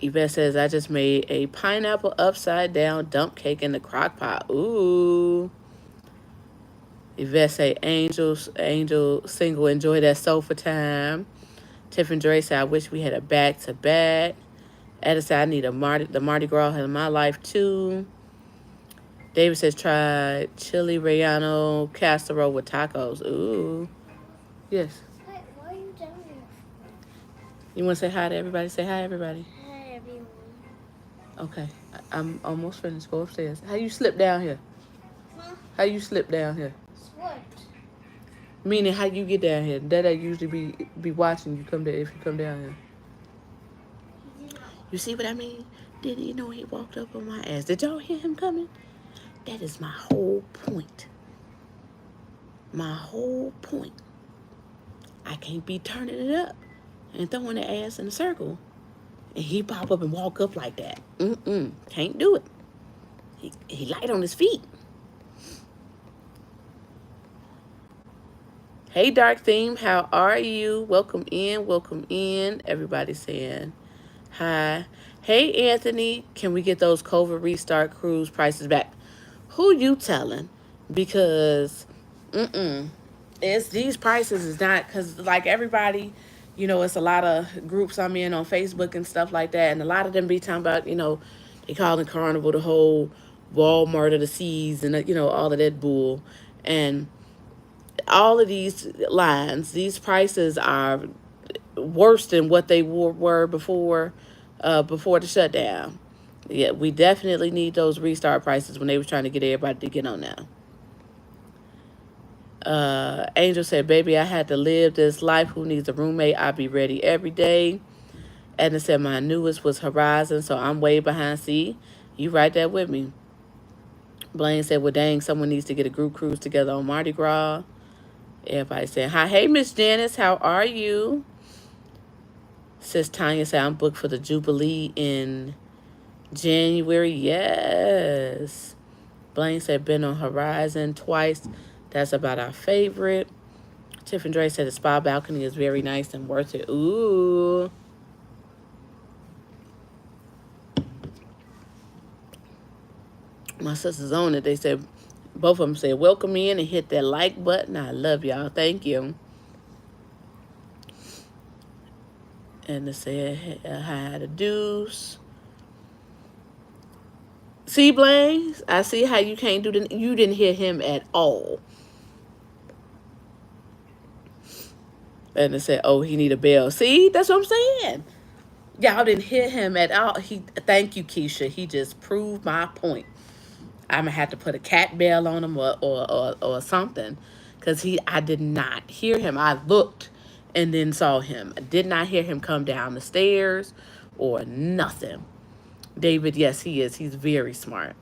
Yvette says I just made a pineapple upside down dump cake in the crock pot. Ooh. Yvette say Angel single, enjoy that sofa time. Tiffany Dre said I wish we had a back to back. Edda said I need the Mardi Gras in my life too. David says try chili relleno casserole with tacos. Ooh. Yes. Hey, why are you down here? You want to say hi to everybody? Say hi, everybody. Hi, everyone. Okay. I'm almost finished. Go upstairs. How you slip down here? Huh? How you slip down here? What? Meaning how you get down here. Dad usually be watching you come there if you come down here. You see what I mean? Didn't you know he walked up on my ass? Did y'all hear him coming? That is my whole point. My whole point. I can't be turning it up and throwing the ass in a circle. And he pop up and walk up like that. Can't do it. He light on his feet. Hey, Dark Theme, how are you? Welcome in. Everybody saying hi. Hey, Anthony, can we get those COVID restart cruise prices back? Who you telling? Because, it's these prices is not, because like everybody, you know, it's a lot of groups I'm in on Facebook and stuff like that, and a lot of them be talking about, you know, they calling Carnival the whole Walmart of the seas and, you know, all of that bull. And all of these lines, these prices are worse than what they were before the shutdown. Yeah, we definitely need those restart prices when they was trying to get everybody to get on now. Angel said, baby, I had to live this life. Who needs a roommate? I'll be ready every day. Edna said, my newest was Horizon, so I'm way behind. See, you right there with me. Blaine said, well, dang, someone needs to get a group cruise together on Mardi Gras. Everybody said, hi. Hey, Miss Janice, how are you? Sis Tanya said, I'm booked for the Jubilee in January. Yes. Blaine said, been on Horizon twice. That's about our favorite. Tiffany Dre said the spa balcony is very nice and worth it. Ooh. My sisters on it. They said, both of them said, welcome in and hit that like button. I love y'all. Thank you. And they said, hi to Deuce. See, Blaze? I see how you can't do the... You didn't hear him at all. And they said, oh, he need a bell. See? That's what I'm saying. Y'all didn't hear him at all. Thank you, Keisha. He just proved my point. I'm going to have to put a cat bell on him or something. Because I did not hear him. I looked and then saw him. I did not hear him come down the stairs or nothing. David, yes, he is. He's very smart.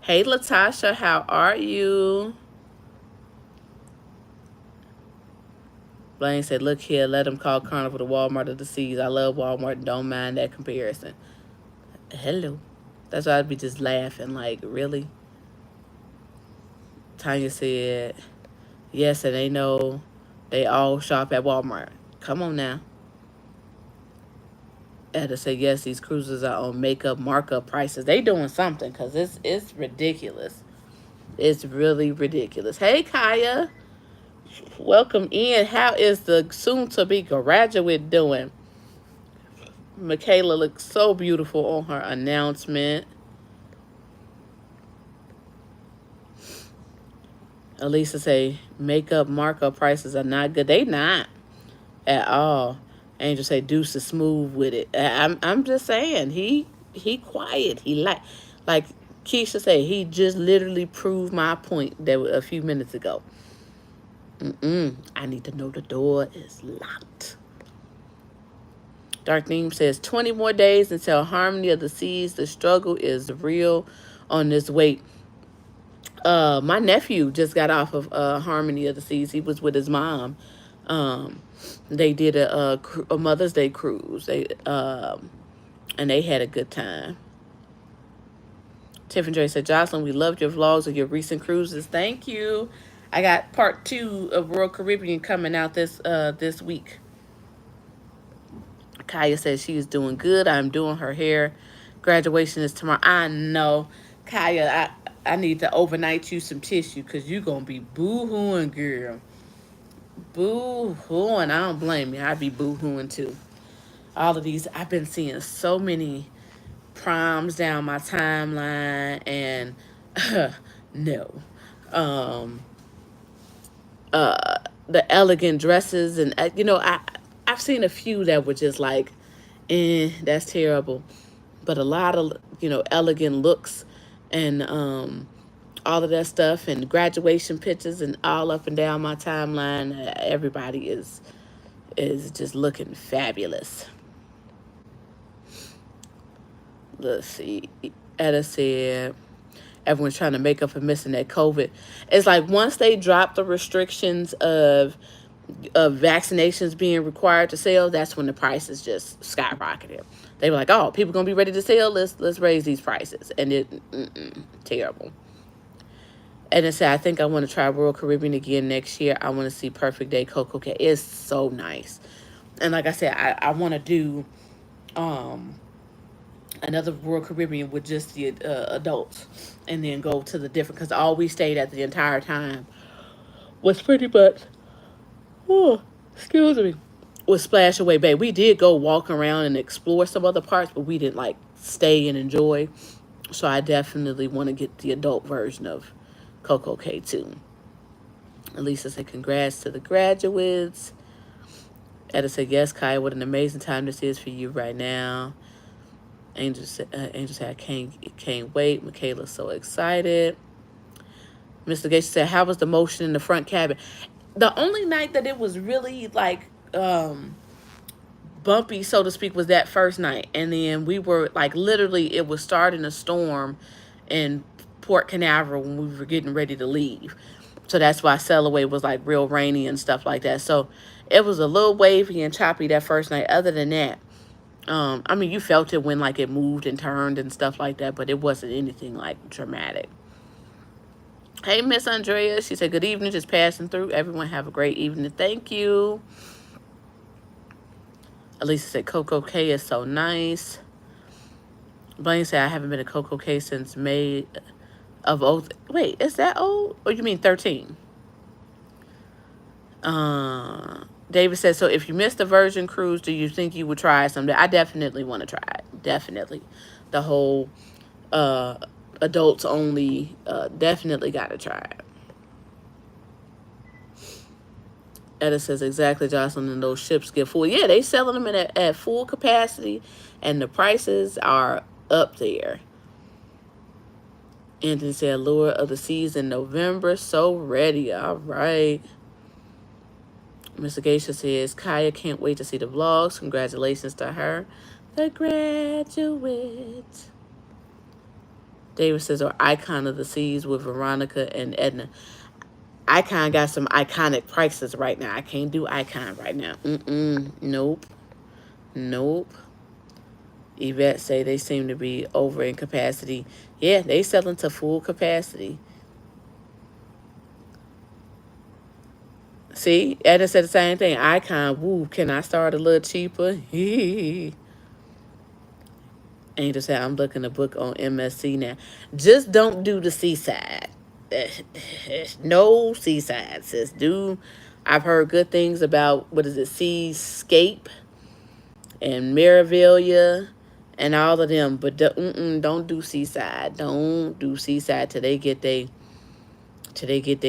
Hey, Latasha, how are you? Blaine said, look here, let him call Carnival the Walmart of the Seas. I love Walmart and don't mind that comparison. Hello. That's why I'd be just laughing, like, really? Tanya said, yes, and they know they all shop at Walmart. Come on now. Etta said, yes, these cruises are on makeup markup prices. They doing something because it's ridiculous. It's really ridiculous. Hey, Kaya. Welcome in. How is the soon-to-be graduate doing? Michaela looks so beautiful on her announcement. Elisa say, makeup markup prices are not good. They not at all. Angel say, Deuce is smooth with it. I'm just saying, he quiet. He like Keisha say, he just literally proved my point that a few minutes ago. I need to know the door is locked. Dark Theme says 20 more days until Harmony of the Seas. The struggle is real on this weight. My nephew just got off of Harmony of the Seas. He was with his mom. They did a Mother's Day cruise. And they had a good time. Tiffany Dre said, Jocelyn, we loved your vlogs of your recent cruises. Thank you. I got part 2 of Royal Caribbean coming out this week. Kaya says she is doing good. I'm doing her hair. Graduation is tomorrow. I know. Kaya, I need to overnight you some tissue because you're going to be boo-hooing, girl. Boo-hooing. I don't blame you. I'd be boo-hooing too. All of these, I've been seeing so many proms down my timeline and no. The elegant dresses and, I've seen a few that were just like, that's terrible. But a lot of, elegant looks and all of that stuff and graduation pictures and all up and down my timeline. Everybody is just looking fabulous. Let's see. Etta said, everyone's trying to make up for missing that COVID. It's like once they drop the restrictions of vaccinations being required to sell, that's when the prices just skyrocketed. They were like, oh, people gonna be ready to sell, let's raise these prices. And it terrible. And it said, I think I want to try Royal Caribbean again next year. I want to see Perfect Day CocoCay. It's so nice. And like I said, I want to do another Royal Caribbean with just the adults and then go to the different, because all we stayed at the entire time was pretty much excuse me, was Splash Away Bay. We did go walk around and explore some other parts, but we didn't like stay and enjoy. So I definitely want to get the adult version of CocoCay too. Elisa said, congrats to the graduates. Etta said, yes, Kai, what an amazing time this is for you right now. Angel said, I can't wait. Michaela's so excited. Mr. Gates said, how was the motion in the front cabin? The only night that it was really like bumpy, so to speak, was that first night. And then we were like, literally, it was starting to storm in Port Canaveral when we were getting ready to leave. So that's why Sailaway was like real rainy and stuff like that. So it was a little wavy and choppy that first night. Other than that, I mean, you felt it when like it moved and turned and stuff like that, but it wasn't anything like dramatic. Hey, Miss Andrea. She said, good evening, just passing through. Everyone have a great evening. Thank you. Elisa said, CocoCay is so nice. Blaine said, I haven't been to CocoCay since May of 0. Wait, is that old? Or you mean 13? David said, so if you missed the Virgin Cruise, do you think you would try it someday? I definitely want to try it. Definitely. The whole adults only, definitely got to try it. Etta says, exactly, Jocelyn, and those ships get full. Yeah, they selling them at full capacity, and the prices are up there. Anthony said, Allure of the Seas in November. So ready. All right. Mr. Geisha says, Kaya can't wait to see the vlogs. Congratulations to her. The graduate. David says, or Icon of the Seas with Veronica and Edna. Icon got some iconic prices right now. I can't do Icon right now. Nope. Nope. Yvette say they seem to be over in capacity. Yeah, they selling to full capacity. See, Edna said the same thing. Icon, woo, can I start a little cheaper? Angel said, I'm looking to book on MSC now. Just don't do the seaside. No seaside, sis. I've heard good things about, what is it, Seascape and Maravilia and all of them. But don't do seaside. Don't do seaside till they get they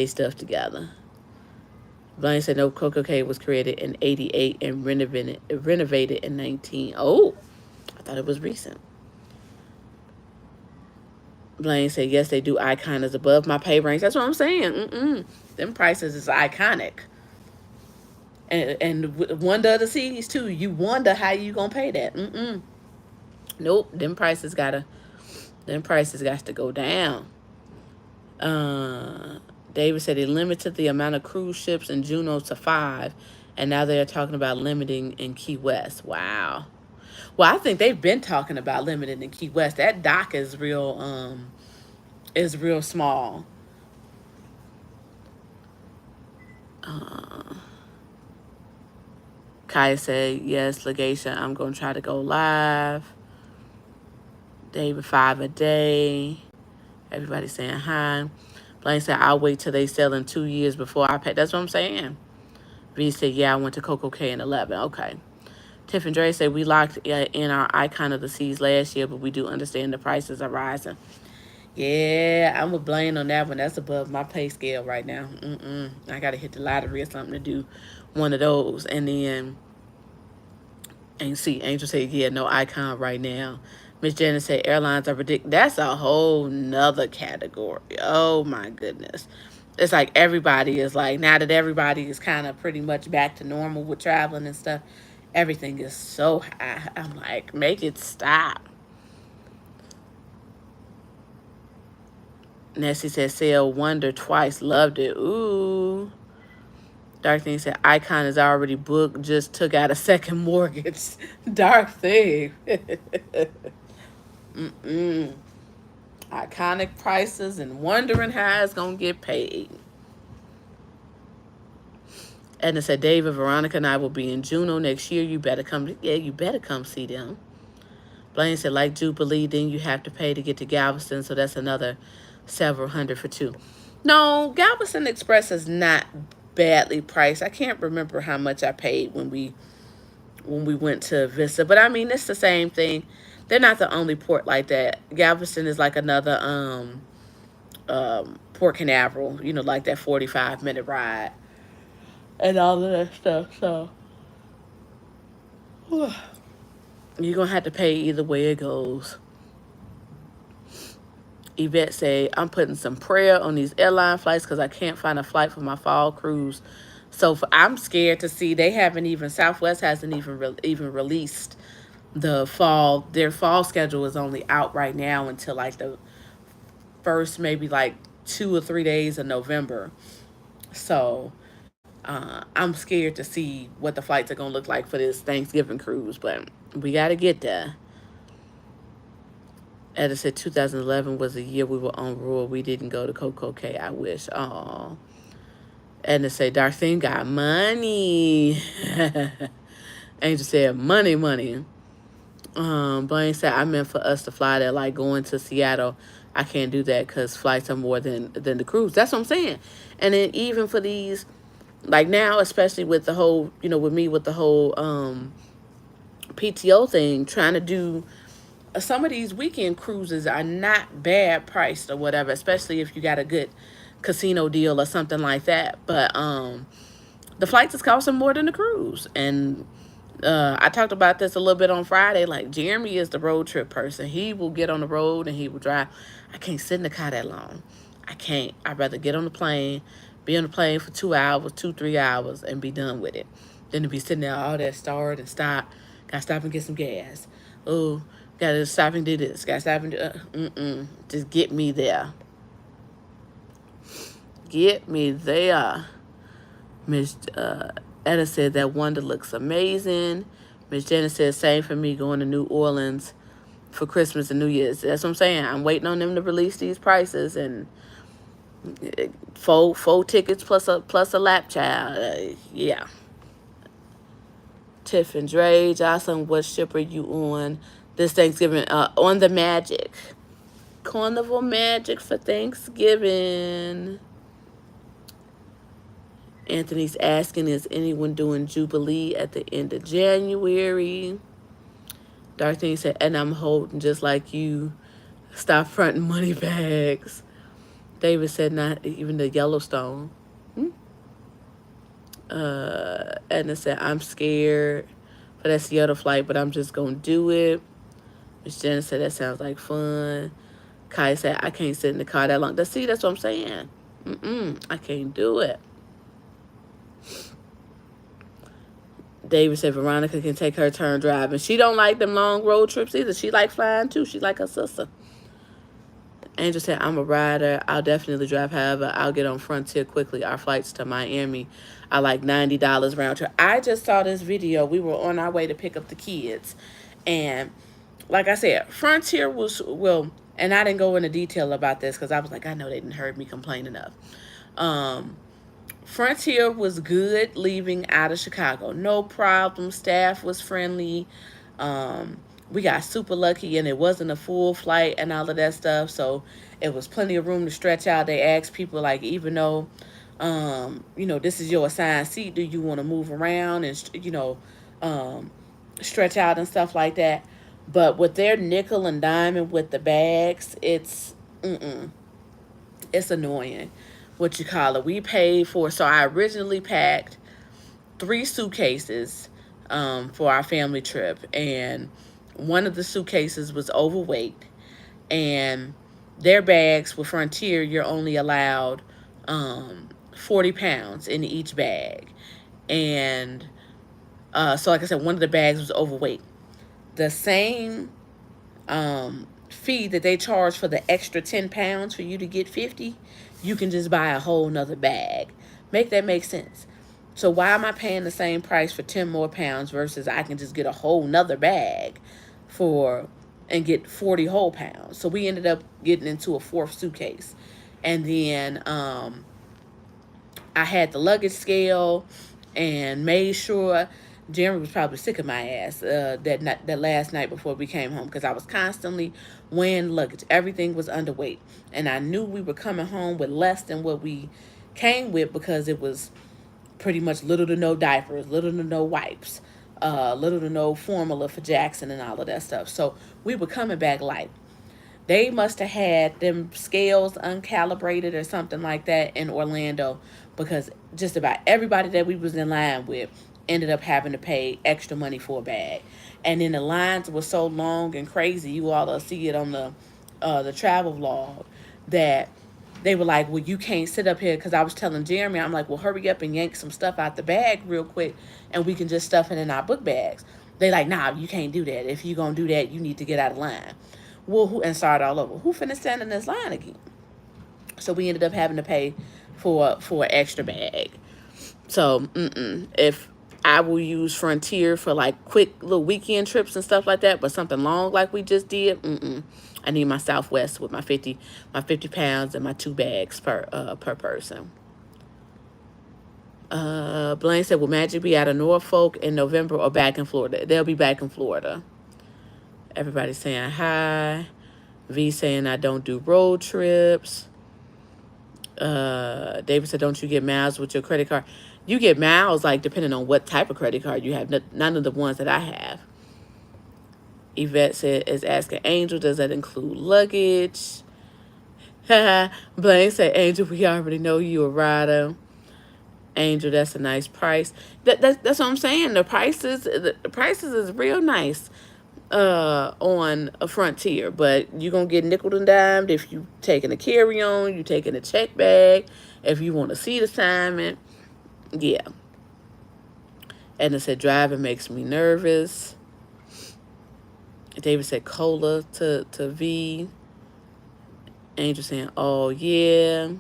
stuff together. Blaine said, no, CocoCay was created in 88 and renovated in 19. Oh, I thought it was recent. Blaine said, yes, they do. Icon is above my pay range. That's what I'm saying. Them prices is iconic. And Wonder of the Seas, too. You wonder how you going to pay that. Nope. Them prices got to go down. David said they limited the amount of cruise ships in Juneau to 5. And now they're talking about limiting in Key West. Wow. Well, I think they've been talking about limiting in Key West. That dock is real small. Kaya said, yes, Legacia, I'm going to try to go live. David, 5 a day. Everybody saying hi. Blaine said, I'll wait till they sell in 2 years before I pay. That's what I'm saying. V said, yeah, I went to CocoCay in 11. Okay. Tiff and Dre said, we locked in our Icon of the Seas last year, but we do understand the prices are rising. Yeah, I'm with Blaine on that one. That's above my pay scale right now. I got to hit the lottery or something to do one of those. And then, and see, Angel said, yeah, no Icon right now. Miss Janet said, airlines are ridiculous. That's a whole nother category. Oh, my goodness. It's like everybody is like, now that everybody is kind of pretty much back to normal with traveling and stuff, everything is so high. I'm like, make it stop. Nessie said, sell Wonder twice. Loved it. Ooh. Dark Thing said, Icon is already booked. Just took out a second mortgage. Dark Thing. Iconic prices and wondering how it's going to get paid. Edna said, David, Veronica, and I will be in Juneau next year. You better come. Yeah, you better come see them. Blaine said, like Jubilee, then you have to pay to get to Galveston, so that's another several hundred for 2. No, Galveston Express is not badly priced. I can't remember how much I paid when we went to Vista, but I mean, it's the same thing. They're not the only port like that. Galveston is like another Port Canaveral, like that 45-minute ride and all of that stuff. So you're going to have to pay either way it goes. Yvette say, I'm putting some prayer on these airline flights because I can't find a flight for my fall cruise. So I'm scared to see. Southwest hasn't even released their fall schedule is only out right now until like the first maybe like 2 or 3 days of November. So I'm scared to see what the flights are going to look like for this Thanksgiving cruise, but we got to get there. Edda said 2011 was the year we were on Royal. We didn't go to CocoCay. I wish. Oh. Edna said, Dark Thing got money. Angel said, money. Blaine said, I meant for us to fly there, like going to Seattle. I can't do that because flights are more than the cruise. That's what I'm saying. And then even for these, like now, especially with the whole, with me with the whole PTO thing, trying to do some of these weekend cruises are not bad priced or whatever, especially if you got a good casino deal or something like that. But the flights is costing more than the cruise. And I talked about this a little bit on Friday. Like, Jeremy is the road trip person. He will get on the road and he will drive. I can't sit in the car that long. I can't. I'd rather get on the plane, Be on the plane for 2 hours, 3 hours, and be done with it. Then to be sitting there all that start and stop. Gotta stop and get some gas. Oh, gotta stop and do this. Gotta stop and do. Just get me there. Get me there. Miss Etta said that Wonder looks amazing. Miss Jenna said same for me, going to New Orleans for Christmas and New Year's. That's what I'm saying. I'm waiting on them to release these prices, and four tickets plus a lap child. Yeah. Tiff and Dre, Jocelyn, what ship are you on this Thanksgiving? On the Magic. Carnival Magic for Thanksgiving. Anthony's asking, is anyone doing Jubilee at the end of January? Darthene said, and I'm holding just like you. Stop fronting money bags. David said, not even the Yellowstone. Edna said, I'm scared for that Seattle flight, but I'm just going to do it. Miss Jenna said, that sounds like fun. Kai said, I can't sit in the car that long. See, that's what I'm saying. I can't do it. David said, Veronica can take her turn driving. She don't like them long road trips either. She like flying too. She like her sister. Angel said, I'm a rider. I'll definitely drive. However, I'll get on Frontier quickly. Our flights to Miami are like $90 round trip. I just saw this video. We were on our way to pick up the kids. And like I said, Frontier will, and I didn't go into detail about this because I was like, I know they didn't heard me complain enough. Frontier was good leaving out of Chicago. No problem. Staff was friendly. We got super lucky, and it wasn't a full flight and all of that stuff. So it was plenty of room to stretch out. They asked people, like, even though, this is your assigned seat, do you want to move around and, stretch out and stuff like that? But with their nickel and diamond with the bags, it's annoying. What you call it? We paid for, so I originally packed 3 suitcases for our family trip, and one of the suitcases was overweight, and their bags with Frontier, you're only allowed 40 pounds in each bag. And so like I said, one of the bags was overweight. The same fee that they charge for the extra 10 pounds for you to get 50, you can just buy a whole nother bag. Make that make sense? So why am I paying the same price for 10 more pounds versus I can just get a whole nother bag and get 40 whole pounds? So we ended up getting into a 4th suitcase. And then I had the luggage scale and made sure. Jeremy was probably sick of my ass that last night before we came home, because I was constantly weighing luggage. Everything was underweight. And I knew we were coming home with less than what we came with, because it was pretty much little to no diapers, little to no wipes, little to no formula for Jackson and all of that stuff. So we were coming back light. They must have had them scales uncalibrated or something like that in Orlando, because just about everybody that we was in line with ended up having to pay extra money for a bag. And then the lines were so long and crazy, you all will see it on the travel vlog, that they were like, well, you can't sit up here, because I was telling Jeremy, I'm like, well, hurry up and yank some stuff out the bag real quick, and we can just stuff it in our book bags. They like, nah, you can't do that. If you gonna do that, you need to get out of line. Well, and start all over. Who finna stand in this line again? So we ended up having to pay for an extra bag. So if I will use Frontier for like quick little weekend trips and stuff like that, but something long like we just did, I need my Southwest with my 50 pounds and my 2 bags per person. Blaine said, will Magic be out of Norfolk in November or back in Florida? They'll be back in Florida. Everybody saying hi. V saying I don't do road trips. David said, don't you get miles with your credit card? You get miles, like, depending on what type of credit card you have. None of the ones that I have. Yvette said, is asking Angel, does that include luggage? Blaine said, Angel, we already know you a rider. Angel, that's a nice price. That's what I'm saying. The prices is real nice. on a Frontier, but you're gonna get nickel and dimed if you taking a carry-on, you taking a check bag, if you want a seat assignment. Yeah. And it said driving makes me nervous. David said cola to V. Angel saying, oh yeah.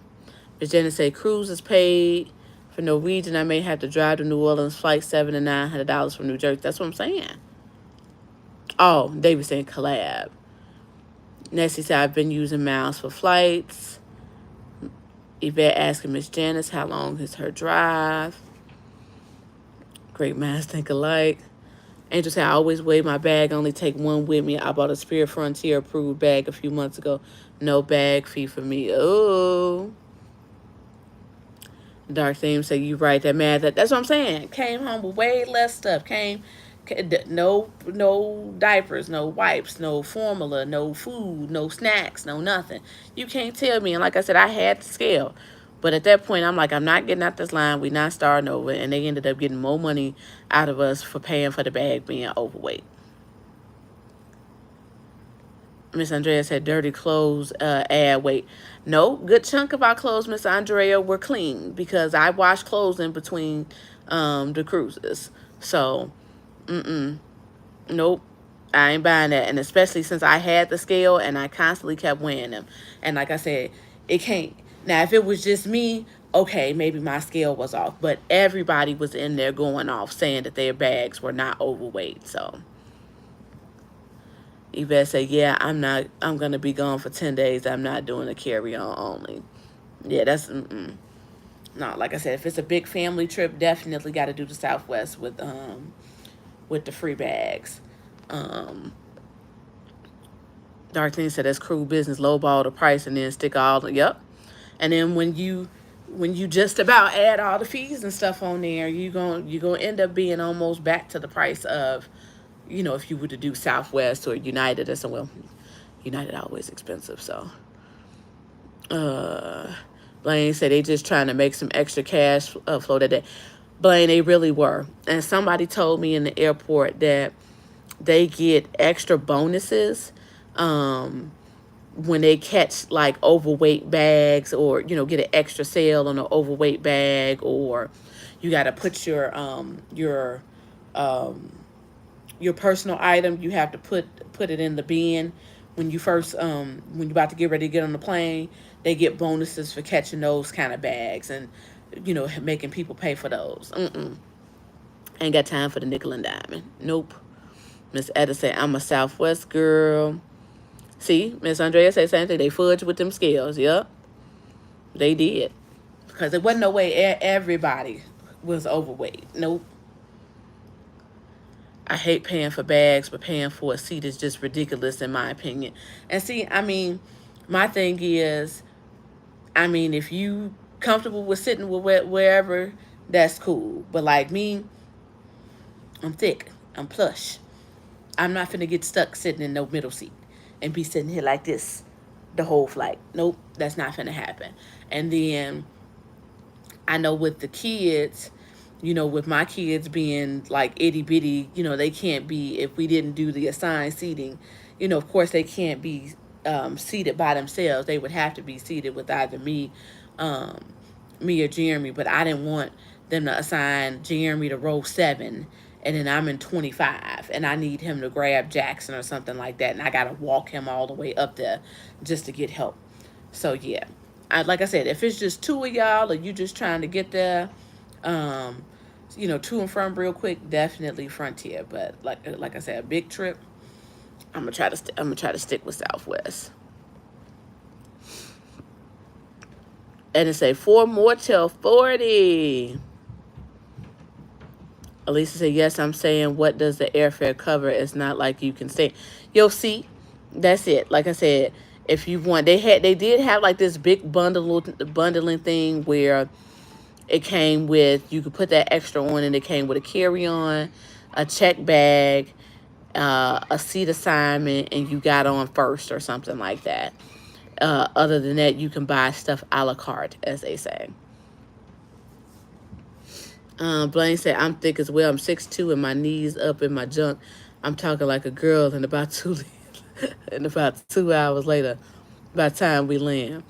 Miss Jenny said cruise is paid. For Norwegian, I may have to drive to New Orleans, flight $700 to $900 from New Jersey. That's what I'm saying. Oh, David saying collab. Nessie said I've been using miles for flights. Yvette asking Miss Janice how long is her drive. Great minds think alike. Angel said I always weigh my bag, only take one with me. I bought a Spirit Frontier approved bag a few months ago. No bag fee for me. Oh. Dark Theme said you right, that man. That's what I'm saying. Came home with way less stuff. No diapers, no wipes, no formula, no food, no snacks, no nothing. You can't tell me. And like I said, I had to scale. But at that point, I'm like, I'm not getting out this line. We're not starting over. And they ended up getting more money out of us for paying for the bag being overweight. Miss Andrea said dirty clothes add weight. No, good chunk of our clothes, Miss Andrea, were clean because I wash clothes in between the cruises. So, nope, I ain't buying that. And especially since I had the scale and I constantly kept weighing them. And like I said, it can't. Now, if it was just me, okay, maybe my scale was off. But everybody was in there going off saying that their bags were not overweight. So Yvette said, yeah, I'm going to be gone for 10 days. I'm not doing a carry-on only. Yeah, that's, no, like I said, if it's a big family trip, definitely got to do the Southwest with the free bags. Dark Thing said that's crew business, lowball the price and then stick all the, yep. And then when you just about add all the fees and stuff on there, you're gonna end up being almost back to the price of, if you were to do Southwest or United or somewhere. United always expensive, so. Blaine said they just trying to make some extra cash flow that day. Blaine, they really were. And somebody told me in the airport that they get extra bonuses when they catch like overweight bags or, get an extra sale on an overweight bag, or you got to put your personal item, you have to put it in the bin when you first when you're about to get ready to get on the plane. They get bonuses for catching those kind of bags and making people pay for those. Ain't got time for the nickel and diamond. Nope. Miss Etta said I'm a Southwest girl. See, Miss Andrea said same thing. They fudged with them scales. Yep, they did, because there wasn't no way everybody was overweight. Nope. I hate paying for bags, but paying for a seat is just ridiculous in my opinion. And see, my thing is, if you comfortable with sitting with wherever, that's cool. But like me, I'm thick, I'm plush. I'm not finna get stuck sitting in no middle seat and be sitting here like this the whole flight. Nope, that's not finna happen. And then I know with the kids, with my kids being like itty bitty, they can't be, if we didn't do the assigned seating, of course they can't be seated by themselves. They would have to be seated with either me or Jeremy. But I didn't want them to assign Jeremy to row 7, and then I'm in 25, and I need him to grab Jackson or something like that, and I got to walk him all the way up there just to get help. So, yeah. Like I said, if it's just 2 of y'all or you just trying to get there, to and from real quick, definitely Frontier. But like I said, a big trip, I'm gonna try to stick with Southwest. And it say 4 more till 40. Elisa said, yes, I'm saying, what does the airfare cover? It's not like you can stay. You'll see, that's it. Like I said, if you want, they did have like this big bundling thing where it came with, you could put that extra on, and it came with a carry-on, a check bag, a seat assignment, and you got on first or something like that. Other than that, you can buy stuff a la carte, as they say. Blaine said, I'm thick as well. I'm 6'2", and my knees up in my junk. I'm talking like a girl, and about two and about 2 hours later, by the time we land.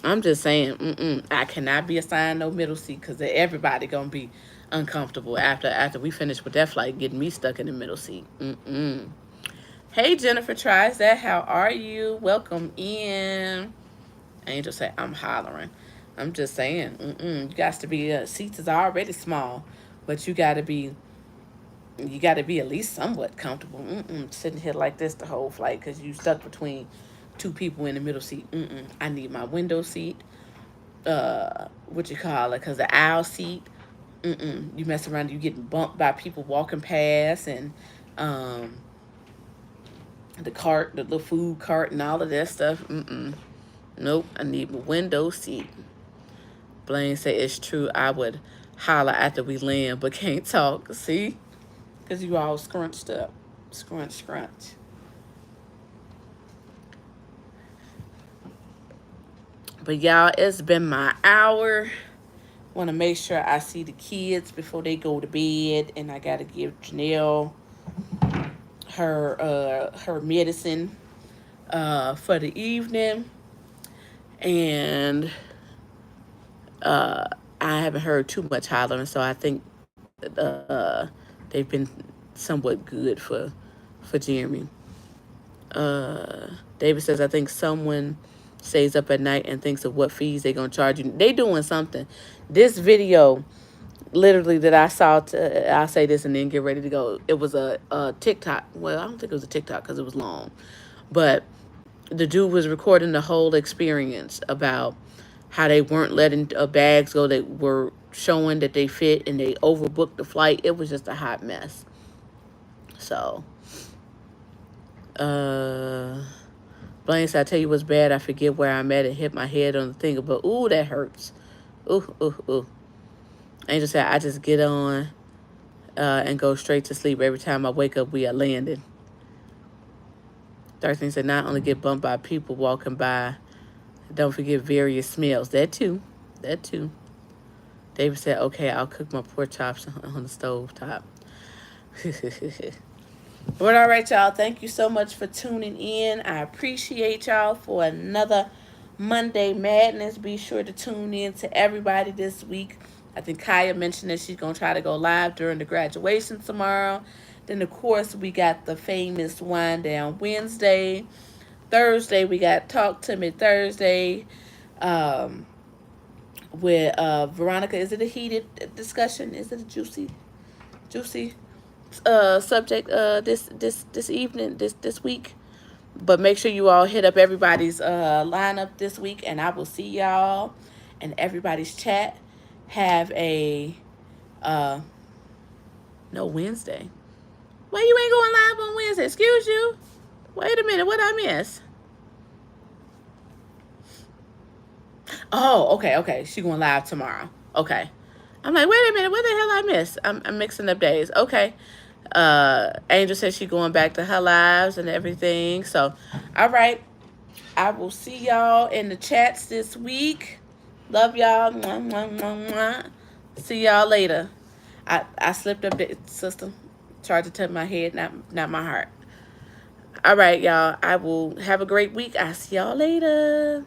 I'm just saying, I cannot be assigned no middle seat because everybody gonna be uncomfortable after we finish with that flight, getting me stuck in the middle seat. Hey Jennifer tries that. How are you? Welcome in. Angel say I'm hollering. I'm just saying, you got to be seats is already small, but you got to be at least somewhat comfortable. Sitting here like this the whole flight because you stuck between two people in the middle seat. I need my window seat. What you call it? Because the aisle seat. You mess around, you getting bumped by people walking past, and um, the cart, the little food cart, and all of that stuff. Nope. I need my window seat. Blaine say it's true. I would holler after we land, but can't talk. See? Because you all scrunched up. Scrunch, scrunch. But y'all, it's been my hour. Want to make sure I see the kids before they go to bed, and I gotta give Janelle her medicine for the evening, and I haven't heard too much hollering, so I think they've been somewhat good for Jeremy. David says, I think someone stays up at night and thinks of what fees they're going to charge you. They doing something. This video, literally, that I saw, I'll say this and then get ready to go. It was a TikTok. Well, I don't think it was a TikTok because it was long. But the dude was recording the whole experience about how they weren't letting bags go. They were showing that they fit and they overbooked the flight. It was just a hot mess. So, Blaine said, I tell you what's bad. I forget where I'm at and hit my head on the thing. But, ooh, that hurts. Ooh. Angel said, I just get on and go straight to sleep. Every time I wake up, we are landing. Darcy said, not only get bumped by people walking by, don't forget various smells. That too. David said, okay, I'll cook my pork chops on the stove top. But all right, y'all. Thank you so much for tuning in. I appreciate y'all for another Monday Madness. Be sure to tune in to everybody this week. I think Kaya mentioned that she's going to try to go live during the graduation tomorrow. Then, of course, we got the famous Wind Down Wednesday. Thursday, we got Talk to Me Thursday with Veronica. Is it a heated discussion? Is it a juicy subject this evening, this week? But make sure you all hit up everybody's lineup this week, and I will see y'all in everybody's chat. Have a no Wednesday. Why you ain't going live on Wednesday? Excuse you. Wait a minute, what I miss? Oh, okay. She going live tomorrow. Okay. I'm like, wait a minute, what the hell I miss? I'm mixing up days. Okay. Angel says she going back to her lives and everything. So, all right. I will see y'all in the chats this week. Love y'all. Mwah, mwah, mwah, mwah. See y'all later. I slipped up the system. Tried to touch my head, not my heart. All right, y'all. I will have a great week. I'll see y'all later.